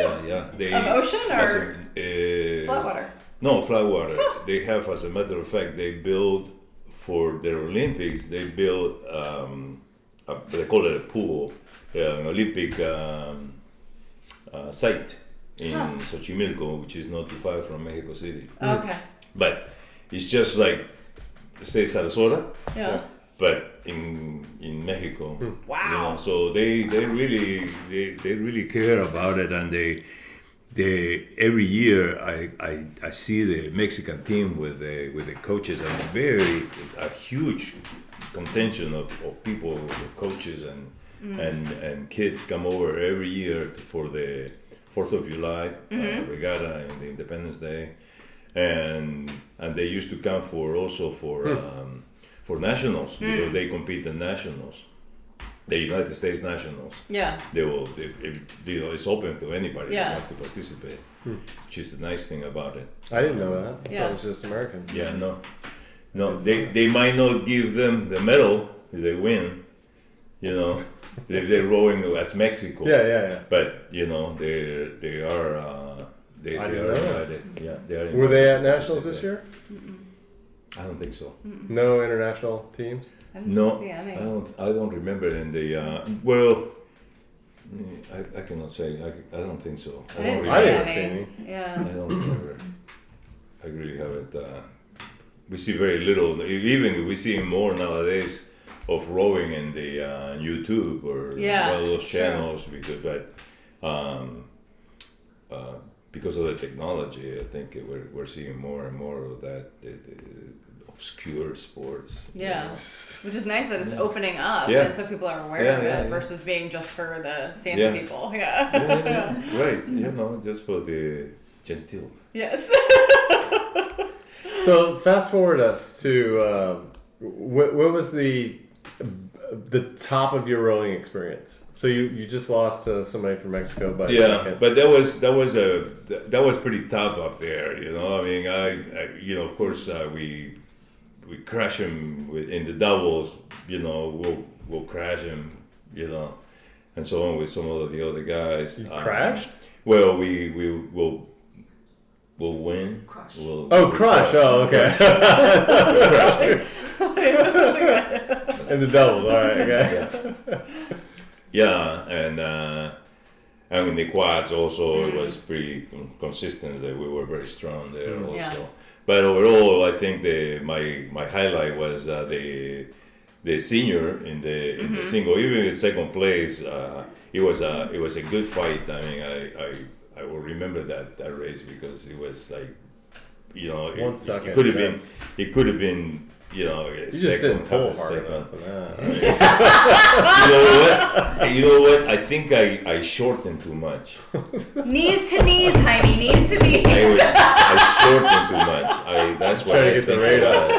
They, Of ocean or flat water? No, flat water. They have, as a matter of fact, they build for their Olympics. They build, they call it a pool, an Olympic site in Xochimilco, which is not too far from Mexico City. Okay. But it's just like, say, Sarasota. Yeah. But in Mexico. Wow. You know, so they really care about it, and every year I see the Mexican team with the coaches and a huge contingent of people, coaches and kids come over every year for the 4th of July regatta and the Independence Day, and they used to come for nationals because they compete in nationals. The United States nationals. Yeah. It's open to anybody who wants to participate, which is the nice thing about it. I didn't know that. I thought it was just American. Yeah, no. They might not give them the medal if they win. They're rowing as Mexico. Yeah. But they are. They I are didn't know that. invited. Yeah, they are. Were they at nationals this year? I don't think so. No international teams. No, I don't remember. In the I cannot say. I don't think so. I didn't see any. Yeah. I don't remember. I really haven't. We see very little. Even we see more nowadays of rowing in the YouTube or one of those channels because of the technology. I think we're seeing more and more of that. The obscure sports. Yeah, which is nice that it's opening up and so people are aware of it versus being just for the fancy people. Yeah. Right, just for the genteel. Yes. So fast forward us to what was the top of your rowing experience? So you just lost to somebody from Mexico, but but that was pretty tough up there. I mean, I of course we crash him in the doubles. We'll crash him. And so on with some of the other guys. You crashed? Well, we'll win. Crush. We'll crush. Oh, okay. In the doubles, all right. Okay. Yeah, and in the quads also it was pretty consistent. That we were very strong there also. Yeah. But overall, I think my highlight was the senior in the single, even in second place. It was a good fight. I mean, I will remember that race because it was like, it could have been. You just didn't pull hard enough for that. You know what? I think I shortened too much. Knees to knees, Jaime. Knees to knees. I shortened too much. That's why I get the rate up.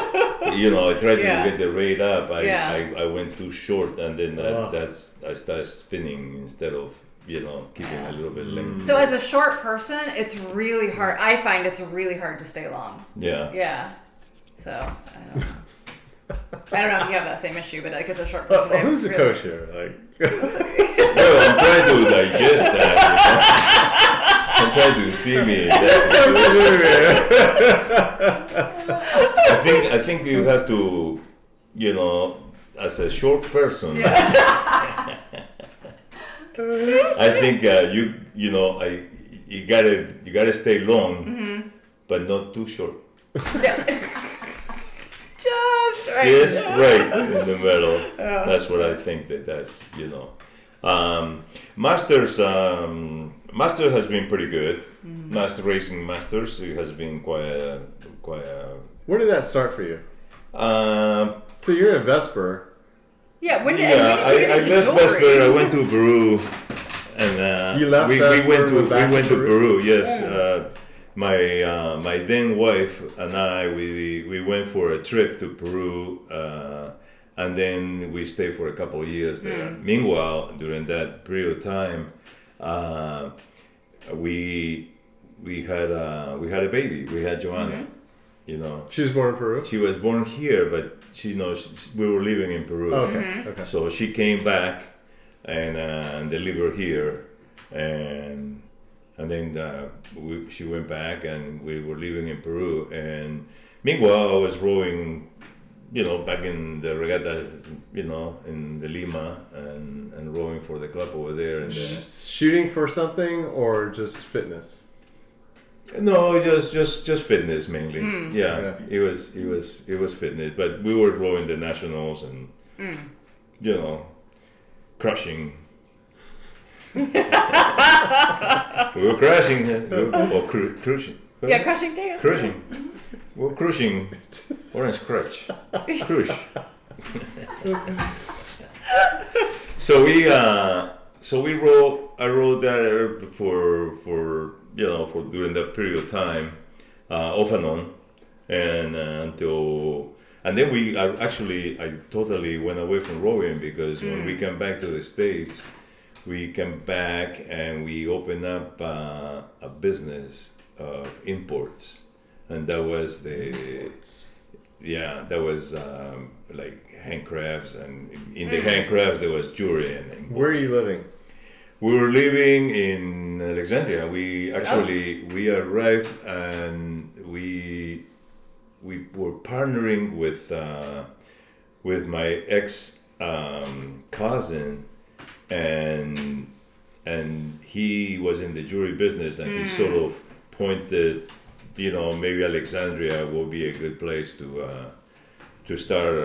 I tried to get the rate up. I went too short, and then I started spinning instead of keeping a little bit length. So as a short person, it's really hard. I find it's really hard to stay long. Yeah. Yeah. So I don't know if you have that same issue, but as a short person, who's the coach here? Well, I'm trying to digest that. I'm trying to see me. I think you have to, as a short person. Yeah. I think you gotta stay long, but not too short. Just right in the middle. That's what I think that's Masters has been pretty good. Master Racing Masters, it has been quite a. Where did that start for you? So you're a Vesper. Yeah, when did I left Vesper. I went to Peru, and you left we went to Peru. Yes. Yeah. My then wife and I, we went for a trip to Peru, and then we stayed for a couple of years there. Meanwhile, during that period of time, we had a baby. We had Joanna. She was born in Peru. She was born here, but we were living in Peru. Okay. So she came back and delivered here, and then she went back, and we were living in Peru. And meanwhile, I was rowing, back in the regatta, in the Lima, and rowing for the club over there. And shooting for something or just fitness? No, just fitness mainly. Yeah, it was fitness. But we were rowing the nationals and crushing. We were crashing, or cruising. Yeah, crushing day. Cruising. We're cruising. Orange crutch. Cruise. So we wrote. I wrote that for during that period of time, off and on, and and then I totally went away from rowing because when we came back to the States, we came back and we opened up a business of imports, and that was like handcrafts, and in the handcrafts there was jewelry and Where are you living? we were living in Alexandria. We arrived and we were partnering with my ex cousin, and he was in the jewelry business, and he sort of pointed, maybe Alexandria will be a good place to start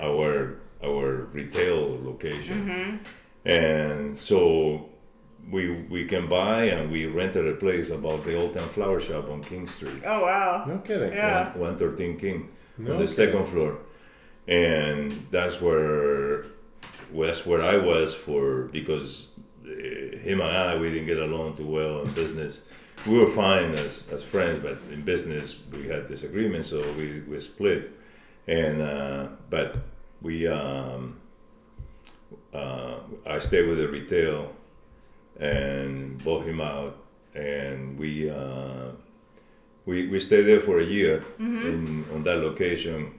our retail location. And so we came by and we rented a place about the Old Town Flower Shop on King Street. Oh wow! No kidding. Yeah. 113 King No on the second floor, and that's where I was because him and I, we didn't get along too well in business. We were fine as friends, but in business we had disagreements, so we split. And but we I stayed with the retail and bought him out, and we stayed there for a year on that location,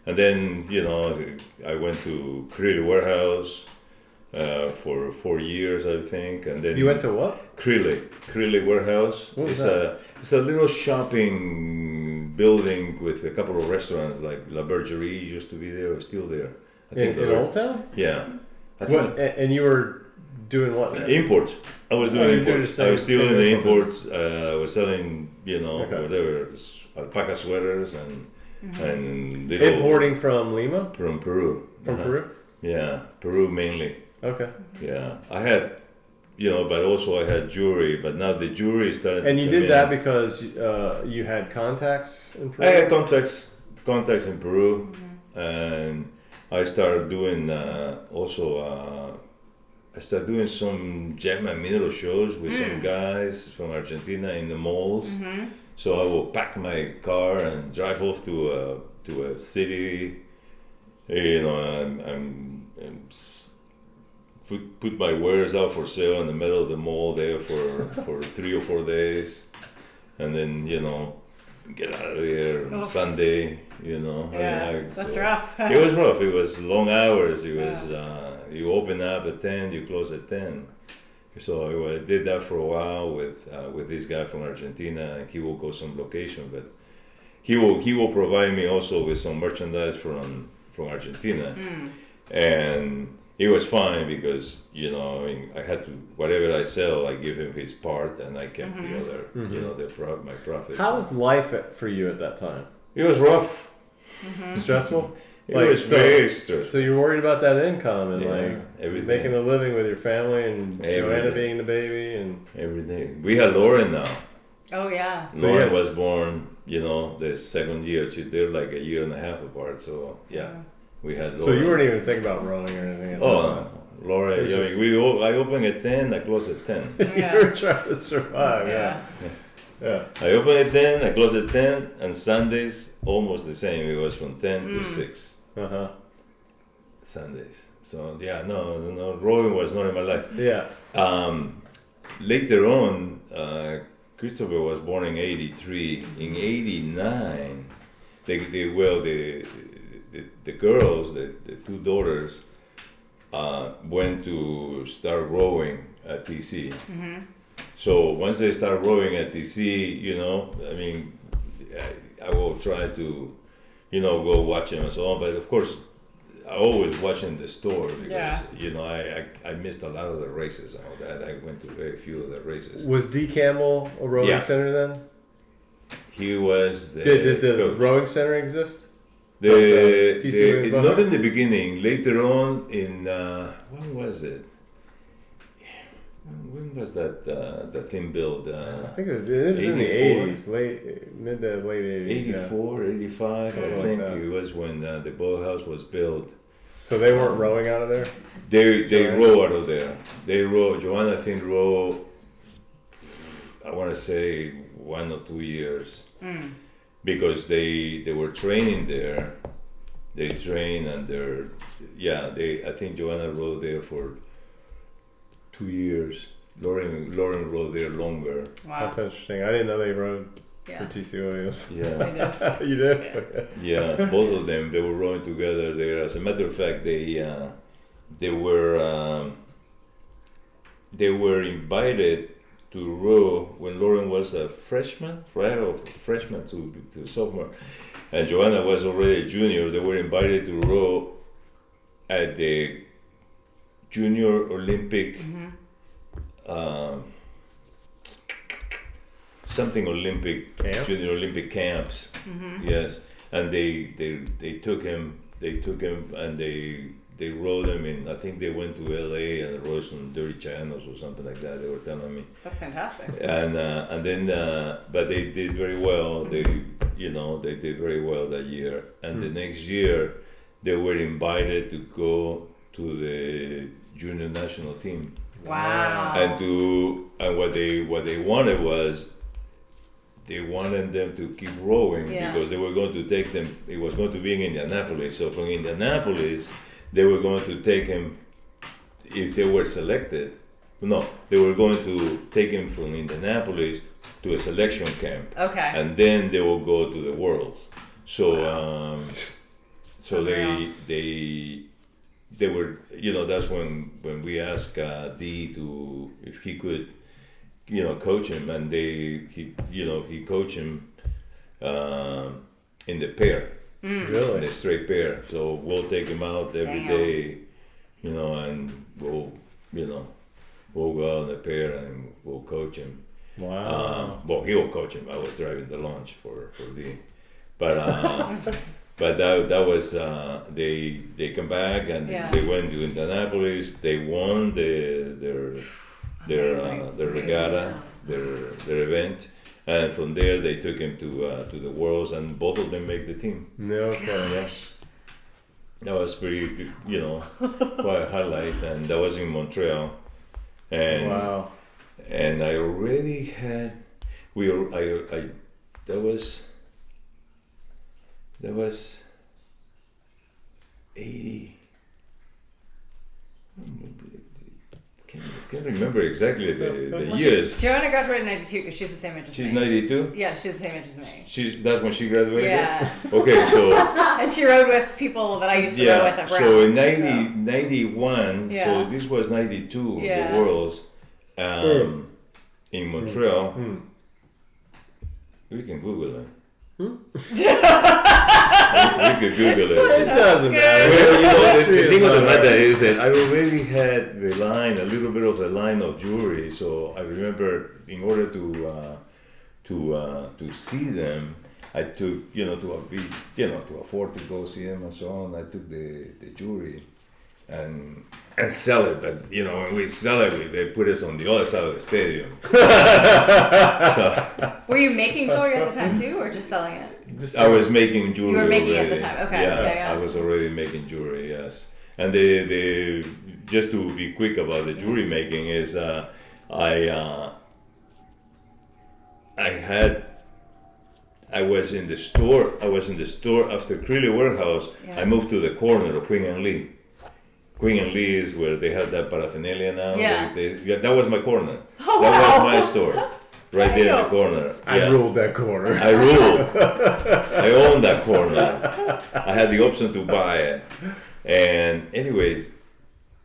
and then I went to Creative Warehouse for 4 years, I think, and then You went to what? Creative Warehouse. What was that? It's a little shopping building with a couple of restaurants, like La Bergerie used to be there, or still there. I think In Old Town? Yeah. What? And you were doing what? Imports. I was doing you were imports. just I was selling stealing the import imports. I was selling, Okay. whatever, alpaca sweaters and little Importing from Lima? from Peru. From Peru? Yeah, Peru mainly. Okay. Yeah, I had, but also I had jewelry. But now the jewelry started. And you to did come that in. because you had contacts in Peru? I had contacts in Peru, and I started doing I started doing some Jaime Rubini shows with some guys from Argentina in the malls. So I will pack my car and drive off to a city, and put my wares out for sale in the middle of the mall there for 3 or 4 days, and then get out of there on Sunday. Yeah, that's rough. It was rough. It was long hours. It was you open up at 10, you close at 10. So I did that for a while with this guy from Argentina, and he will go some location, but he will provide me also with some merchandise from Argentina, and it was fine because I had to, whatever I sell, I give him his part, and I kept the other, my profits. How was life for you at that time? It was rough. Stressful? It was very stressful. So you're worried about that income and everything. making a living with your family and Joanna being the baby and everything. We had Lauren now. Oh yeah. Lauren was born, the second year. She's there like a year and a half apart. So we had Lauren. So you weren't even thinking about rowing or anything at that time? Lauren, I open at 10, I close at 10. Yeah. You were trying to survive, yeah. I open at 10, I close at 10, and Sundays almost the same. It was from 10 to 6. Sundays. So no, rowing was not in my life. Yeah. Later on, Christopher was born in 83. In 89, the girls, the two daughters, went to start rowing at TC. So once they start rowing at TC, I will try to, go watch them and so on. But of course, I always watching the store because I missed a lot of the races and all that. I went to very few of the races. Was D. Campbell a rowing center then? He was the Did the coach. rowing center exist? Not in the beginning. Later on, in when was it? When was that thing built? I think it was in the 80s, mid to late 80s. 84, 85, Something I like think that. it was when the boathouse was built. So they weren't rowing out of there? They row out of there. They row. Joanna, I think, row. I want to say 1 or 2 years, because they were training there. They train and I think Joanna rowed there for 2 years. Lauren rowed there longer. Wow. That's interesting. I didn't know they rowed Yeah. for TC Williams. Yeah. You did? Yeah, both of them, they were rowing together there. As a matter of fact, they were invited to row when Lauren was a freshman, right? Or freshman to sophomore. And Joanna was already a junior. They were invited to row at the Junior Olympic, something Olympic, Junior Olympic camps. Yes, and they took him and they rowed him in. I think they went to LA and rowed some dirty channels or something like that. They were telling me. That's fantastic. And then, but they did very well. They did very well that year. And the next year, they were invited to go to the junior national team. Wow. And what they wanted was, they wanted them to keep rowing because they were going to take them. It was going to be in Indianapolis. So from Indianapolis, they were going to take him if they were selected. No, they were going to take him from Indianapolis to a selection camp. Okay. And then they will go to the World. So, so they were, that's when we asked D if he could, coach him, and he coached him in the pair. Really? In the straight pair. So we'll take him out every day, and we'll go out in the pair and we'll coach him. Wow. Well, he will coach him. I was driving the lunch for D. But but that was they come back and they went to Indianapolis. They won their regatta, their event, and from there they took him to the Worlds, and both of them made the team. No kidding. Yes. That was pretty, quite a highlight, and that was in Montreal. And wow. And I already had, that was 80. Can't remember exactly the years. Joanna graduated in 92 because she's the same age as me. She's 92? Yeah, she's the same age as me. That's when she graduated? Yeah. Okay, so... And she rode with people that I used to row with at Brown. So in 91, Yeah. so this was 92, Yeah. the Worlds, in Montreal. We can Google it. We could Google it. It doesn't matter. Well, the thing of the matter is that I already had a little bit of the line of jewelry. So I remember, in order to see them, I took to afford to go see them and so on. I took the jewelry and sell it, but when we sell it, they put us on the other side of the stadium. So, were you making jewelry at the time too, or just selling it? I was making jewelry. You were making already. it at the time, okay. Yeah, I was already making jewelry. Yes, and they just to be quick about the jewelry making is I was in the store after Creeley Warehouse. Yeah. I moved to the corner of Queen and Lee. Queen and Lee is where they have that paraphernalia now. Yeah. That was my corner. Oh, that wow. was my store. Right there in the corner. I ruled that corner. I ruled. I owned that corner. I had the option to buy it. And anyways,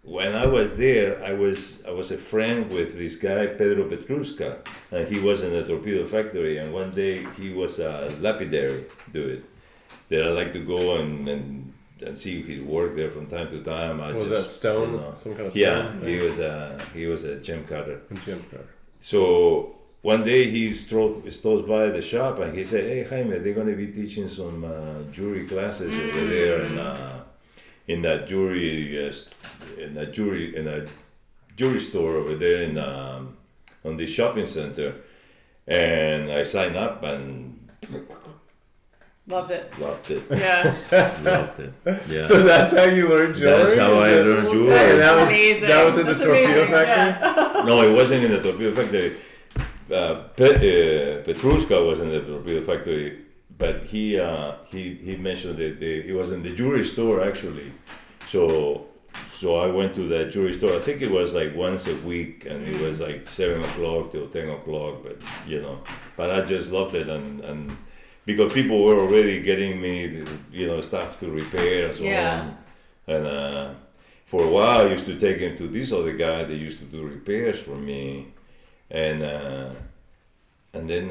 when I was there, I was a friend with this guy, Pedro Petruska, and he was in a torpedo factory, and one day he was a lapidary dude that I like to go and see his work there from time to time. Was that stone? Some kind of stone? Yeah, he was a gem cutter. Gem cutter. So one day he strolls by the shop and he said, "Hey Jaime, they're going to be teaching some jewelry classes over there in that jewelry store over there in on the shopping center, and I signed up and Loved it. loved it. Yeah. Loved it. Yeah. So that's how you learned jewelry? That's how I learned jewelry. And that was Amazing. that was in the That's torpedo amazing, factory. yeah. No, it wasn't in the torpedo factory. Petrushka was in the torpedo factory, but he mentioned that it was in the jewelry store actually. So I went to that jewelry store. I think it was like once a week, and it was like 7 o'clock till 10 o'clock. But but I just loved it, and because people were already getting me, stuff to repair and so on. And for a while, I used to take him to this other guy that used to do repairs for me, and then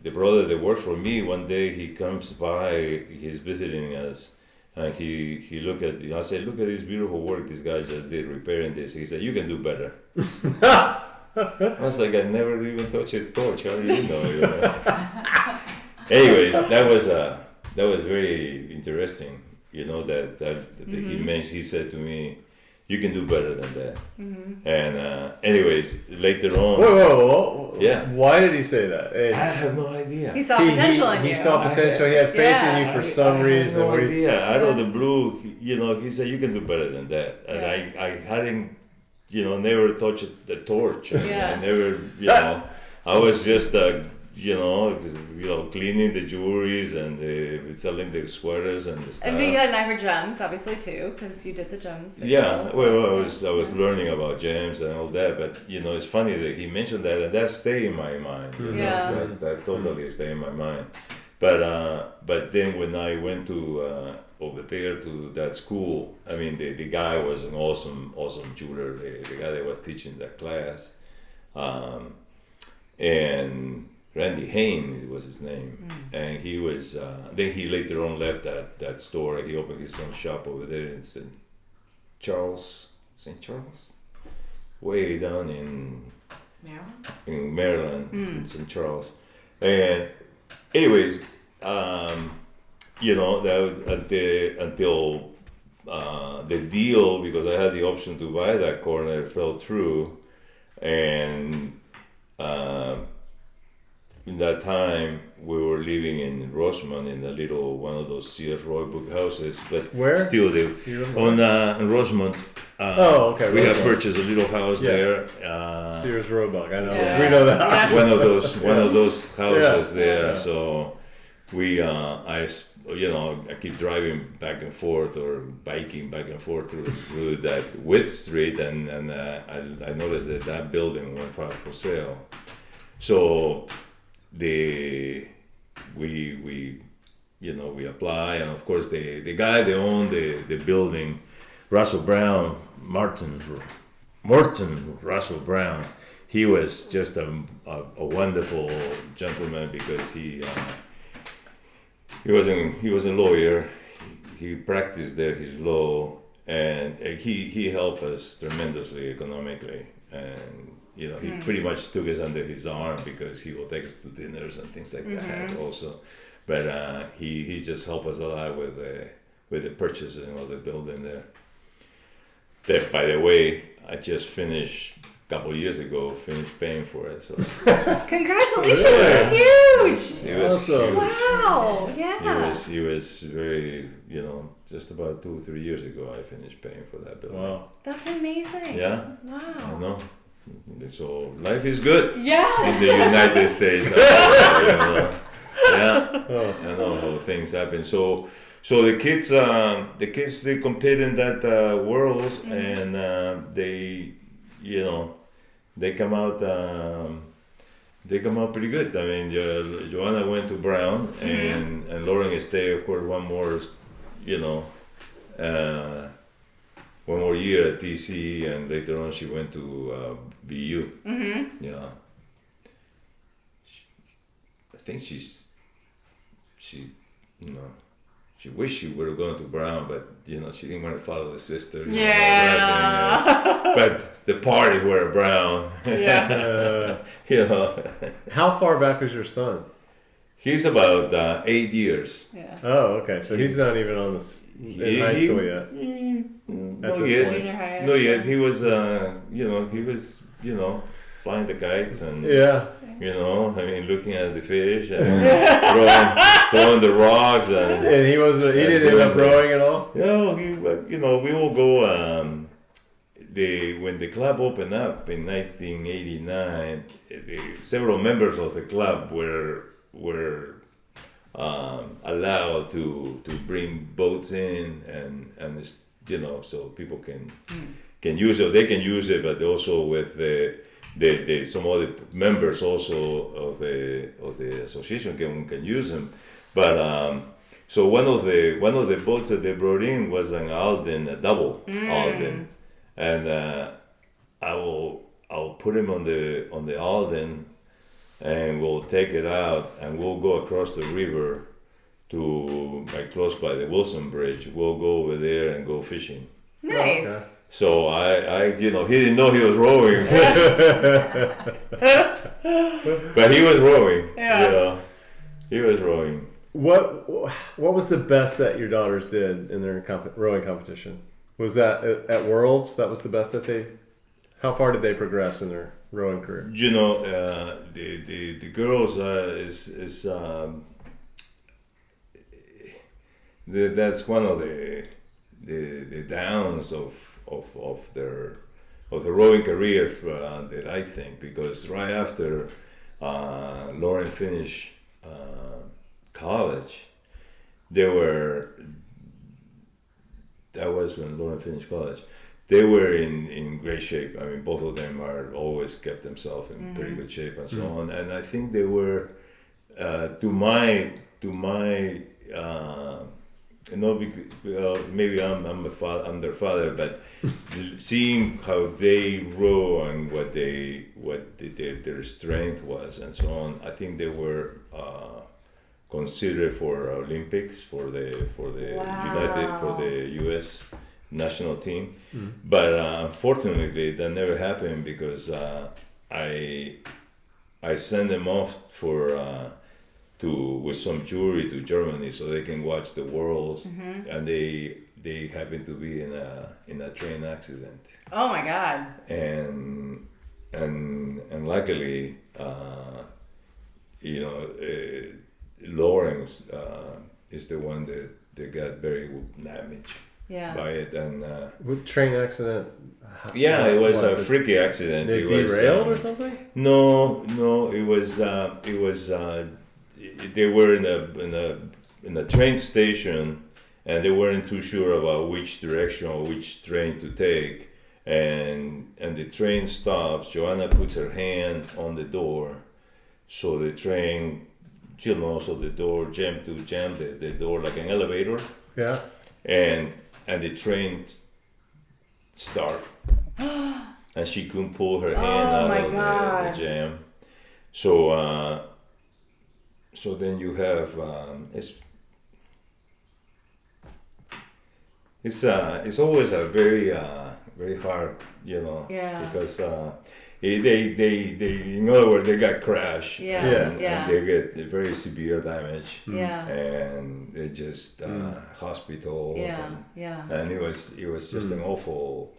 the brother that worked for me, one day he comes by, he's visiting us, and he looked at I said, look at this beautiful work this guy just did repairing this. He said, you can do better. I was like, I never even touched a torch. How do you know? Anyways, that was very interesting. That he mentioned. He said to me, "You can do better than that." And anyways, later on. Whoa. Yeah. Why did he say that? I have no idea. He saw potential in you. He saw potential. He had faith in you for some reason. I have no idea. Out of the blue, he said, "You can do better than that." And I hadn't, never touched the torch. I never, I was just, cleaning the jewelries and selling the sweaters and the stuff. And you had an eye for gems, obviously, too, because you did the gems. Yeah, well, I was learning about gems and all that, but it's funny that he mentioned that, and that stayed in my mind. That totally stayed in my mind. But then when I went to over there to that school, I mean, the guy was an awesome jeweler. The guy that was teaching that class, and Randy Hain was his name, and he was. Then he later on left that store. He opened his own shop over there in St. Charles, way down in Maryland, in St. Charles. And anyways, until the deal, because I had the option to buy that corner, fell through, and. In that time, we were living in Rosemont in a little one of those Sears Roebuck houses, but where? Still on in Rosemont. Okay. We had purchased a little house there. Sears Roebuck, I know. Yeah. We know that. One of those houses there. Yeah. So we, I keep driving back and forth or biking back and forth through that Width Street, and I noticed that building went for sale. So. We apply, and of course the guy that owned the building, Russell Brown, Martin Russell Brown, he was just a wonderful gentleman, because he was a lawyer. He practiced there his law, and he helped us tremendously economically, and he pretty much took us under his arm, because he will take us to dinners and things like that also. But he just helped us a lot with the purchasing of the building there. That, by the way, I just finished a couple of years ago, paying for it. So Congratulations! That's huge! It was Awesome. huge. Wow! Yeah. He was very, just about 2 or 3 years ago, I finished paying for that building. Wow. That's amazing. Yeah. Wow. I know. So life is good Yes. in the United States. Yeah. I know how things happen. So the kids they compete in that world, and they come out pretty good. I mean, Joanna went to Brown, and Lauren stayed, of course, one more year at TC, and later on she went to BU. Yeah. I think she wished she would have gone to Brown, but she didn't want to follow the sisters. Yeah. But the parties were at Brown. Yeah. How far back was your son? He's about 8 years. Yeah. Oh, okay. So he's not even on this in high school yet. Not this yet. point. Junior high. Not yet. He was, flying the kites and, Yeah. looking at the fish and throwing the rocks and. And he didn't end up rowing at all? We will go. When the club opened up in 1989, several members of the club were allowed to bring boats in and so people can use it. They can use it, but also with some other members also of the association can use them. But so one of the boats that they brought in was an Alden, a double Alden, and I'll put him on the Alden, and we'll take it out and we'll go across the river to close by the Wilson Bridge. We'll go over there and go fishing. Nice. Okay. So I he didn't know he was rowing, but he was rowing. Yeah. He was rowing. What was the best that your daughters did in their rowing competition? Was that at Worlds? That was the best that they. How far did they progress in their rowing career? The girls that's one of the downs of the rowing career that I think, because right after Lauren finished college, that was when Lauren finished college. They were in great shape. I mean, both of them always kept themselves in pretty good shape and so on. And I think they were, to my maybe I'm their father, but seeing how they row and what their strength was and so on, I think they were considered for Olympics for the U.S. national team, but unfortunately that never happened because I sent them off with some jury to Germany so they can watch the Worlds, and they happened to be in a train accident. Oh my God! And luckily, Lawrence is the one that got very damaged by it. And with train accident. It was a freaky accident. They derailed or something? No, it was. They were in a train station, and they weren't too sure about which direction or which train to take. And the train stops. Joanna puts her hand on the door, so the train, so the door jammed the door like an elevator. Yeah. And the train start, and she couldn't pull her hand out of the jam. So then you have it's always a very hard, because they in other words they got crashed, and they get very severe damage, and they just hospitals, and it was just an awful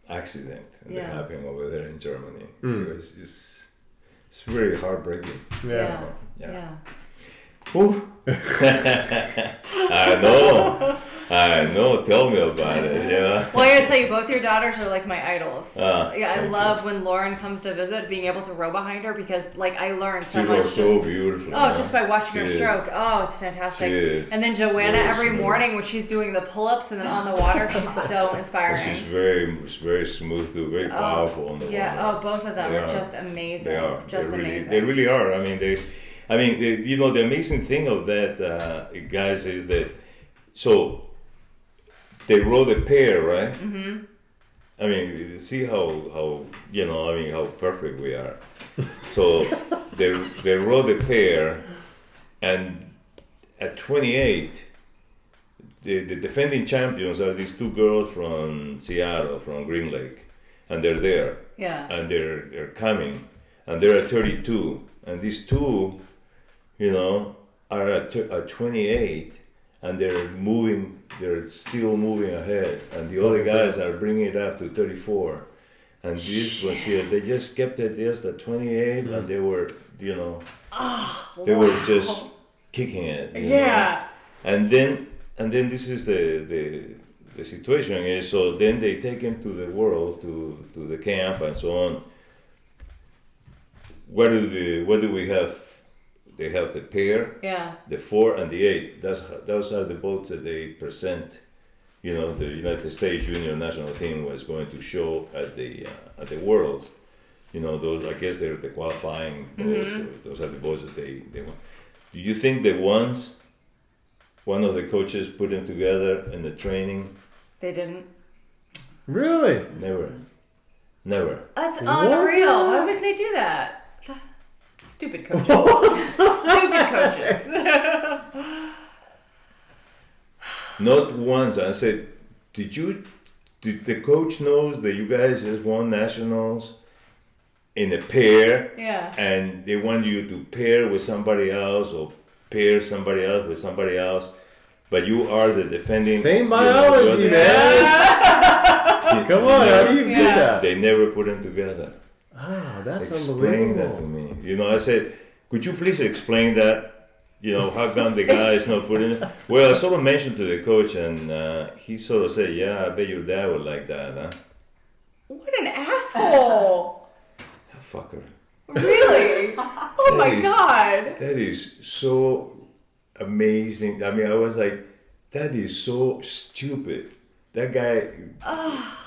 accident that happened over there in Germany. It's very heartbreaking. Yeah. Ooh. I know. Tell me about it. Well, I gotta tell you, both your daughters are like my idols. I love when Lauren comes to visit, being able to row behind her, because I learned so much. She's so beautiful. Just by watching her stroke. Oh, it's fantastic. And then Joanna every morning when she's doing the pull-ups and then on the water, she's so inspiring. She's very smooth too, very powerful on the water. Oh, both of them are just amazing. They are. Amazing. They really are. The amazing thing of that, guys, is that they row the pair, right? Mm-hmm. See how how perfect we are. So they row the pair, and at 28, the defending champions are these two girls from Seattle, from Green Lake, and they're there. Yeah. And they're coming, and they're at 32. and these two, are at 28, and they're still moving ahead, and the other guys are bringing it up to 34, and these ones here, they just kept it just at 28, and they were, they were just kicking it. Yeah. And then this is the situation is, so then they take him to the world, to the camp and so on. What do we have? They have the pair, the 4 and the 8. Those are the boats that they present. The United States junior national team was going to show at the World. Those, I guess, they're the qualifying boats. Or those are the boats that they want. Do you think that once one of the coaches put them together in the training? They didn't. Really? Never. That's unreal. Why would they do that? Stupid coaches. Stupid coaches. Not once. I said, did the coach knows that you guys just won nationals in a pair? Yeah. And they want you to pair with somebody else or pair somebody else with somebody else, but you are the defending. Same biology, man. Come on, how do you do that? They never put them together. Ah, that's Explain that to me. I said, could you please explain that? How come the guy is not putting it? Well, I sort of mentioned to the coach, and he sort of said, yeah, I bet your dad would like that, huh? What an asshole. Fucker. Really? Oh my God. That is so amazing. I mean, I was like, that is so stupid. That guy,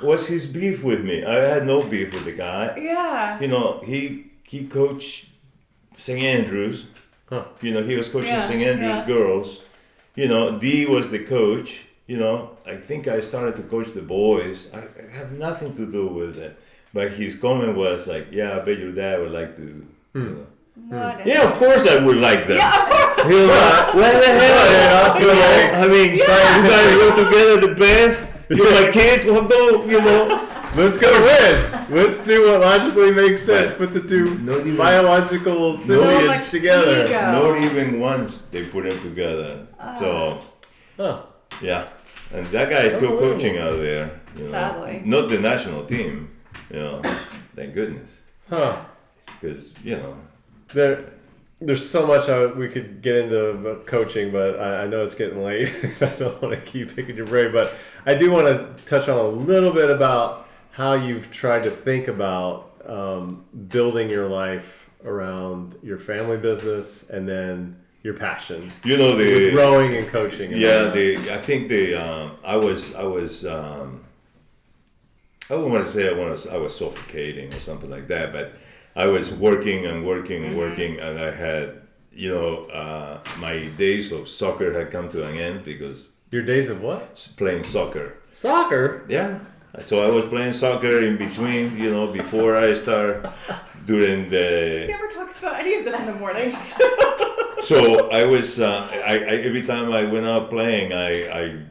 what's his beef with me? I had no beef with the guy. Yeah. He coached St. Andrews. Huh. He was coaching St. Andrews girls. Dee was the coach. I think I started to coach the boys. I have nothing to do with it. But his comment was like, yeah, I bet your dad would like to, Yeah, of course I would like that. Yeah, of course. What the hell? I mean, you guys go together the best. You're my kids, we'll go, Let's go win. Let's do what logically makes sense. Put the two biological lineage together. Ego. Not even once they put them together. So, yeah. And that guy is still coaching out there. Sadly. Not the national team. Thank goodness. Because, There's so much we could get into coaching, but I know it's getting late. I don't want to keep picking your brain, but I do want to touch on a little bit about how you've tried to think about building your life around your family business and then your passion. The growing and coaching. I think I was. I wouldn't want to say I was suffocating or something like that, but I was working, and I had, my days of soccer had come to an end because... Your days of what? Playing soccer. Soccer? Yeah. So I was playing soccer in between, before I start doing the... He never talks about any of this in the mornings. So I was, every time I went out playing,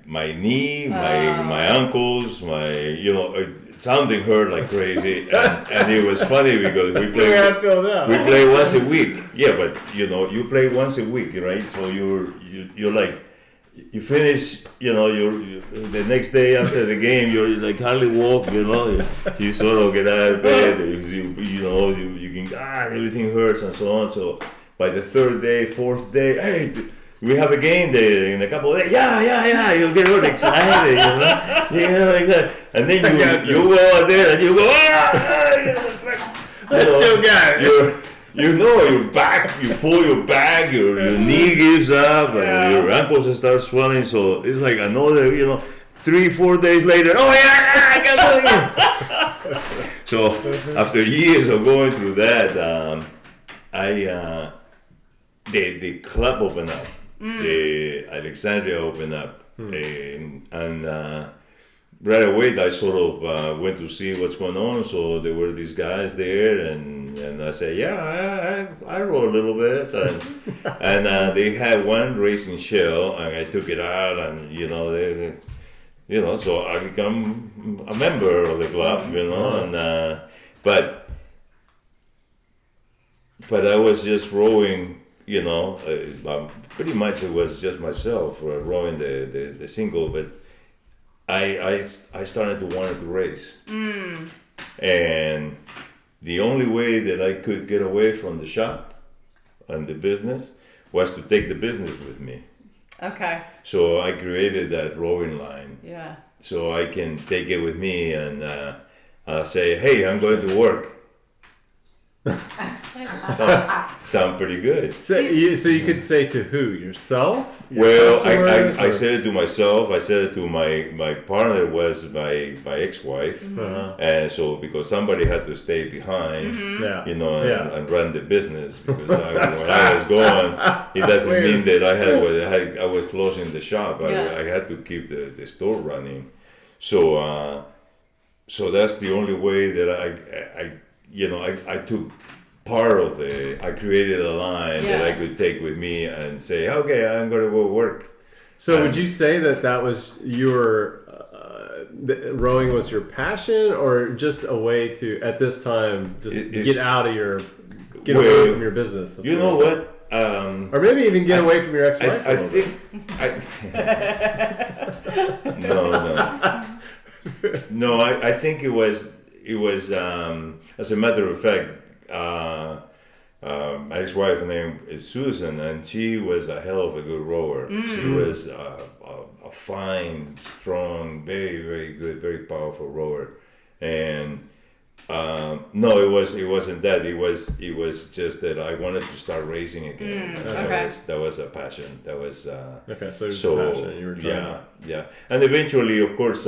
my knee, my ankles, something hurt like crazy, and it was funny because we play once a week. Yeah, but you play once a week, right? So you're like, you finish, you're the next day after the game, you're like hardly walk, you sort of get out of bed, you can, everything hurts and so on. So by the third day, fourth day, hey, we have a game day in a couple of days. Yeah, you get all excited, like that. And then you go out there and you go, I still got it. Your back, you pull your back, your knee gives up, and your ankles start swelling. So it's like another, 3-4 days later, I got it again. So after years of going through that, the club opened up. The Alexandria opened up, and right away I sort of went to see what's going on. So there were these guys there, and I said, I roll a little bit, and they had one racing shell, and I took it out, and so I become a member of the club, and but but I was just rowing, pretty much it was just myself rowing the single, but I started to want to race. And the only way that I could get away from the shop and the business was to take the business with me. Okay. So I created that rowing line. Yeah. So I can take it with me and say, hey, I'm going to work. Sound pretty good. So you could say to who? Yourself? Well, I said it to myself. I said it to my partner, was my ex-wife, and so because somebody had to stay behind, and run the business. Because when I was going, it doesn't mean that I was closing the shop. I had to keep the store running. So that's the only way that I took part of I created a line that I could take with me and say, okay, I'm going to go work. So would you say that was rowing was your passion, or just a way to, at this time, just get away from your business? You know what? Or maybe even get away from your ex-wife. No, I think it was as a matter of fact, my ex-wife, her name is Susan, and she was a hell of a good rower. She was a fine, strong, very, very good, very powerful rower. And no, it wasn't that. It was just that I wanted to start racing again. That was a passion. That was so it was a passion. You were trying and eventually, of course,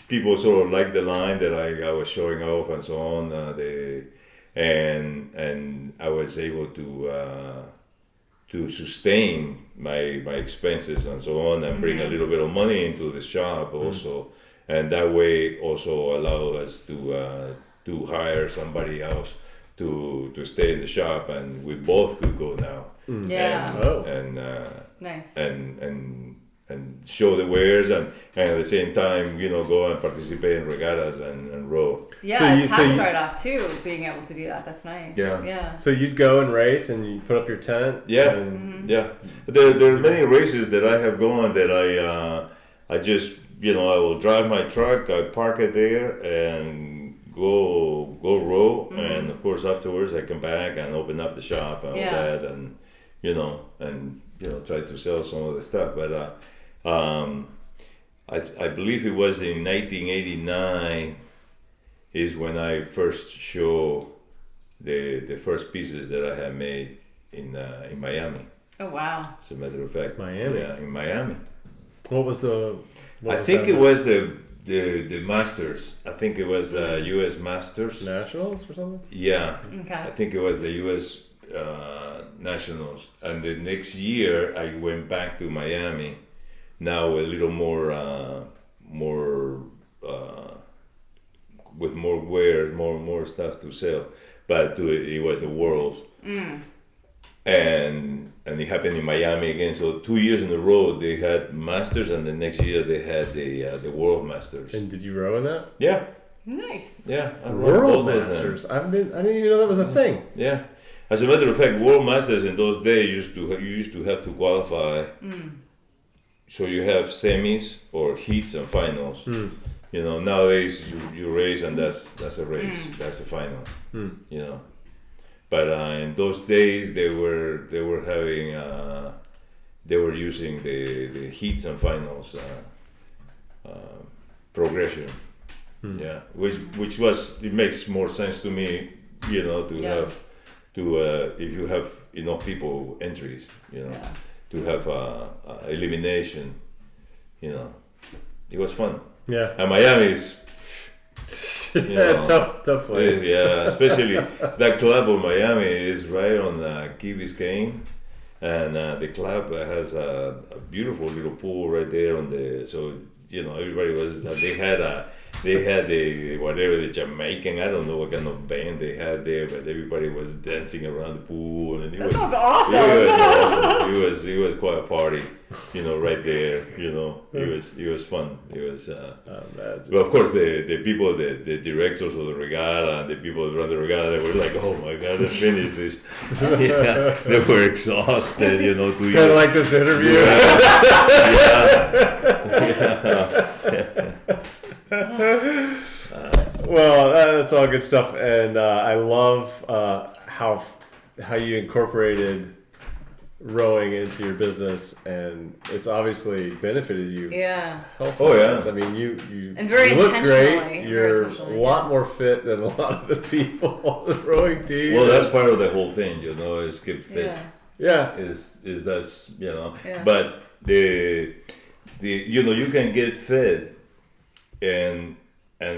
people sort of liked the line that I was showing off and so on. And I was able to sustain my expenses and so on, and bring a little bit of money into the shop also. And that way also allowed us to hire somebody else to stay in the shop, and we both could go now. Nice. And show the wares, and at the same time, go and participate in regattas and row. Yeah, it's tax write-off too, being able to do that. That's nice. Yeah. So you'd go and race, and you put up your tent. Yeah. There are many races that I have gone that I just I will drive my truck, I park it there, and go row, and of course afterwards I come back and open up the shop and all that, and try to sell some of the stuff, but. I believe it was in 1989 is when I first show the first pieces that I had made in Miami. Oh wow! As a matter of fact, Miami. Yeah, in Miami. What was the? I think it was the Masters. I think it was U.S. Masters. Nationals or something. Yeah. Okay. I think it was the U.S. Nationals, and the next year I went back to Miami. Now a little more with more wares, more stuff to sell, but it was the Worlds, and it happened in Miami again. So 2 years in a row they had Masters, and the next year they had the World Masters. And did you row in that? Yeah. Nice. Yeah. World Masters. I didn't even know that was a thing. Yeah. As a matter of fact, World Masters in those days you used to have to qualify. So you have semis or heats and finals. Nowadays you race, and that's a race. That's a final. But in those days they were having they were using the heats and finals progression. Which it makes more sense to me. Have if you have enough people entries. To have elimination, it was fun. Yeah. And Miami is, tough place. Yeah, especially that club of Miami is right on Key Biscayne, and the club has a beautiful little pool right there on the. So everybody was. They had the Jamaican, I don't know what kind of band they had there, but everybody was dancing around the pool, and sounds awesome. It was was quite a party, right there. It was fun. It was. Well, of course, the people, the directors of the regatta, the people that run the regatta, they were like, "Oh my God, let's finish this." Yeah, they were exhausted. Kind of like this interview. Well, that's all good stuff, and I love how you incorporated rowing into your business, and it's obviously benefited you. Yeah. Oh yeah. I mean, you and very you look great. intentionally. You're a lot more fit than a lot of the people on the rowing team. Well, that's part of the whole thing, is keep fit. Yeah. Is that's Yeah. But the you can get fit and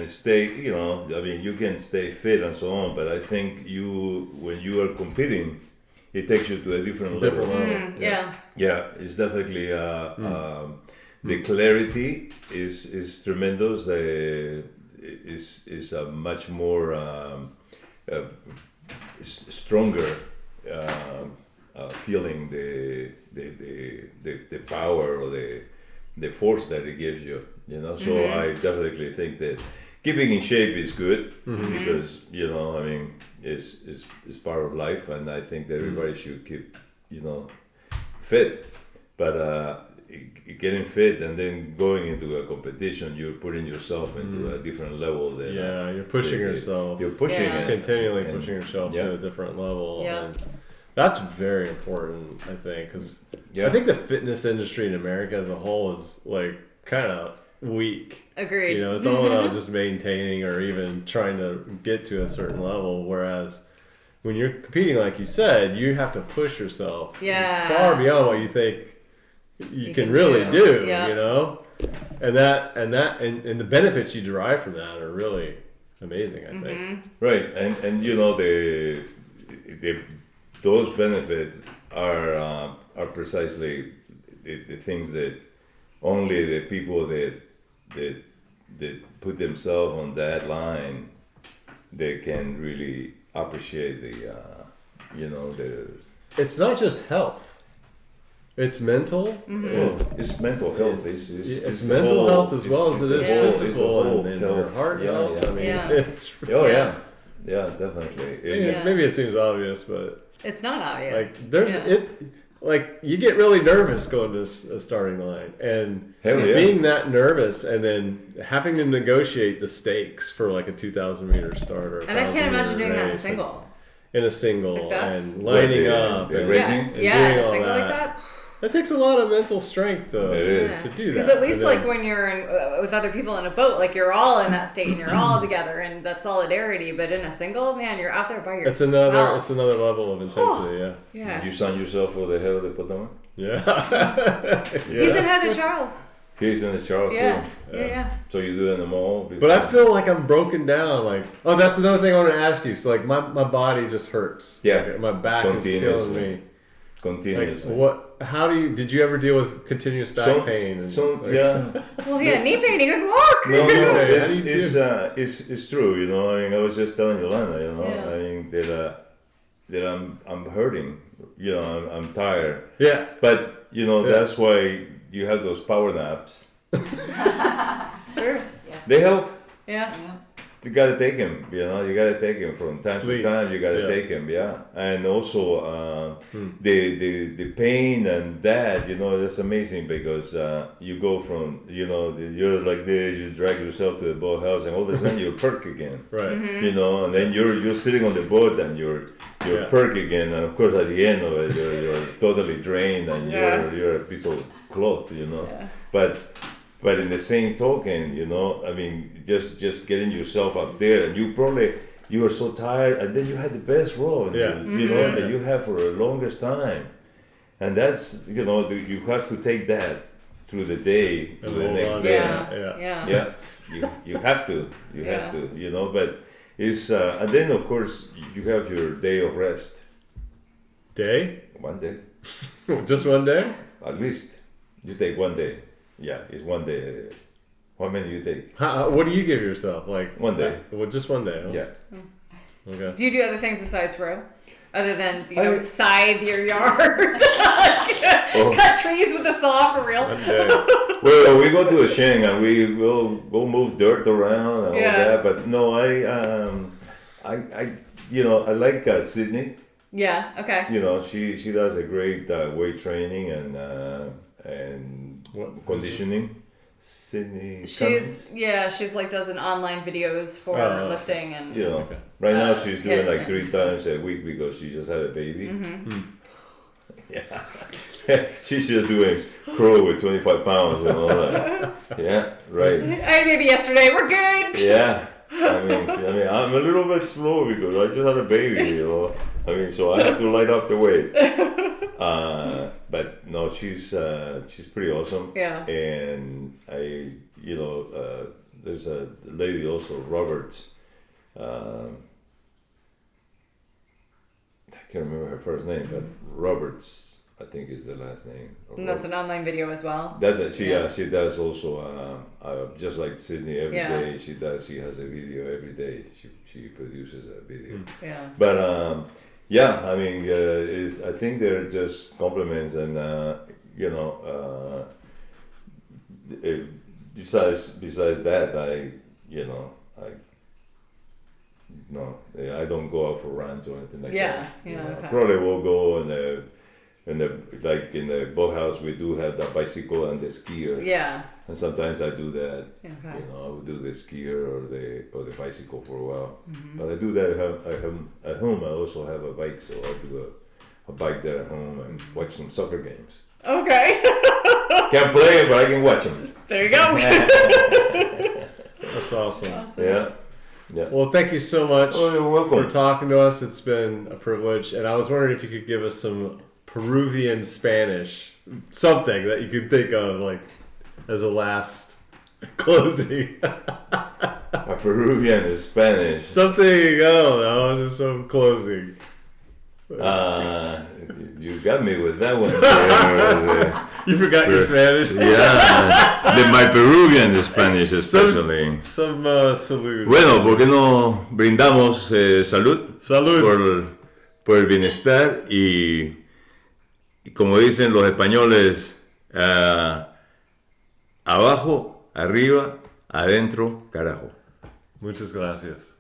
stay, I mean, you can stay fit and so on, but I think when you are competing, it takes you to a different level. Yeah, it's definitely the clarity is tremendous. Is a much more stronger feeling the power or the force that it gives you. So I definitely think that keeping in shape is good because I mean it's part of life, and I think that everybody should keep fit. But getting fit and then going into a competition, you're putting yourself into a different level. Than, you're pushing yourself. You're pushing it, continually pushing yourself to a different level. Yeah. And that's very important, I think, because I think the fitness industry in America as a whole is like kind of weak. Agreed. It's all about just maintaining or even trying to get to a certain level, whereas when you're competing, like you said, you have to push yourself far beyond what you think you can really do. And the benefits you derive from that are really amazing, I think. Right, and those benefits are precisely the things that only the people that put themselves on that line, they can really appreciate the. It's not just health. It's mental. It's mental health. It's mental health as well as it is physical and your health. heart health. I mean, it's definitely. Maybe it seems obvious, but it's not obvious. Like there's like you get really nervous going to a starting line, and being that nervous, and then having to negotiate the stakes for like a 2,000 meter start, or and I can't imagine doing that in single. And lining up and racing, and doing a all single that. like that. That takes a lot of mental strength to do that. Because at least like when you're with other people in a boat, like you're all in that state and you're all together and that solidarity. But in a single, man, you're out there by yourself. It's another level of intensity. Yeah. Did you sign yourself for the head of the Potomac? Yeah. He's in head of Charles. He's in the Charles too. Yeah. So you do it in the mall? But I feel like I'm broken down. Like, that's another thing I want to ask you. So like my body just hurts. Yeah. Like, my back is killing me. Continuously. Like, did you ever deal with continuous back pain? Well, he had knee pain. He couldn't walk. No, it's true. I mean, I was just telling Joanna, I mean that I'm hurting. I'm tired. Yeah. But that's why you have those power naps. Sure. They help. Yeah. You gotta take him, you gotta take him from time to time. You gotta take him, and also the pain and that, that's amazing because you go from you're like this, you drag yourself to the boathouse, and all of a sudden you're perk again, right? And then you're sitting on the boat and you're perk again, and of course at the end of it you're totally drained and you're a piece of cloth, But in the same token, I mean, just getting yourself up there, and you are so tired, and then you had the best row, that you have for the longest time, and that's you have to take that through the day, to the next day. You have to, but it's and then of course you have your day of rest. Day? 1 day. Just 1 day? At least you take 1 day. Yeah, it's 1 day. How many do you take? What do you give yourself? Like 1 day. Well, just 1 day. Huh? Yeah. Okay. Do you do other things besides row? Other than scythe your yard? Cut trees with a saw for real. Well, we go to a Sheng and we'll move dirt around and all that. But no, I I like Sydney. Yeah. Okay. She does a great weight training and conditioning. Sydney. She's like does an online videos for lifting and right now she's doing like 3 times a week because she just had a baby. Yeah. She's just doing curl with 25 pounds and all that. Yeah, right. Hey, maybe yesterday we're good. Yeah. I mean, I'm a little bit slow because I just had a baby, so I have to light up the weight. But no, she's pretty awesome. Yeah. And there's a lady also, Roberts. I can't remember her first name, but Roberts, I think, is the last name. And that's an online video as well. That's it. She does also. Just like Sydney, every day she has a video every day. She produces a video. Yeah. But I think they're just compliments, and besides that, I don't go out for runs or anything like that. Okay. Probably will go in the boathouse. We do have the bicycle and the skier. Yeah. And sometimes I do that. Okay. I would do the skier or the bicycle for a while. But I do that at home. I also have a bike, so I do a bike there at home and watch some soccer games. Okay. Can't play it, but I can watch them. There you go. That's awesome. Yeah. Well, thank you so much you're welcome. for talking to us. It's been a privilege. And I was wondering if you could give us some Peruvian Spanish, something that you could think of, like, as a last closing. A Peruvian is Spanish. Something, I don't know, just some closing. You got me with that one. You forgot your Spanish? Yeah, my Peruvian Spanish especially. Some salud. Bueno, ¿por qué no brindamos salud? Salud. Por el bienestar y como dicen los españoles, abajo, arriba, adentro, carajo. Muchas gracias.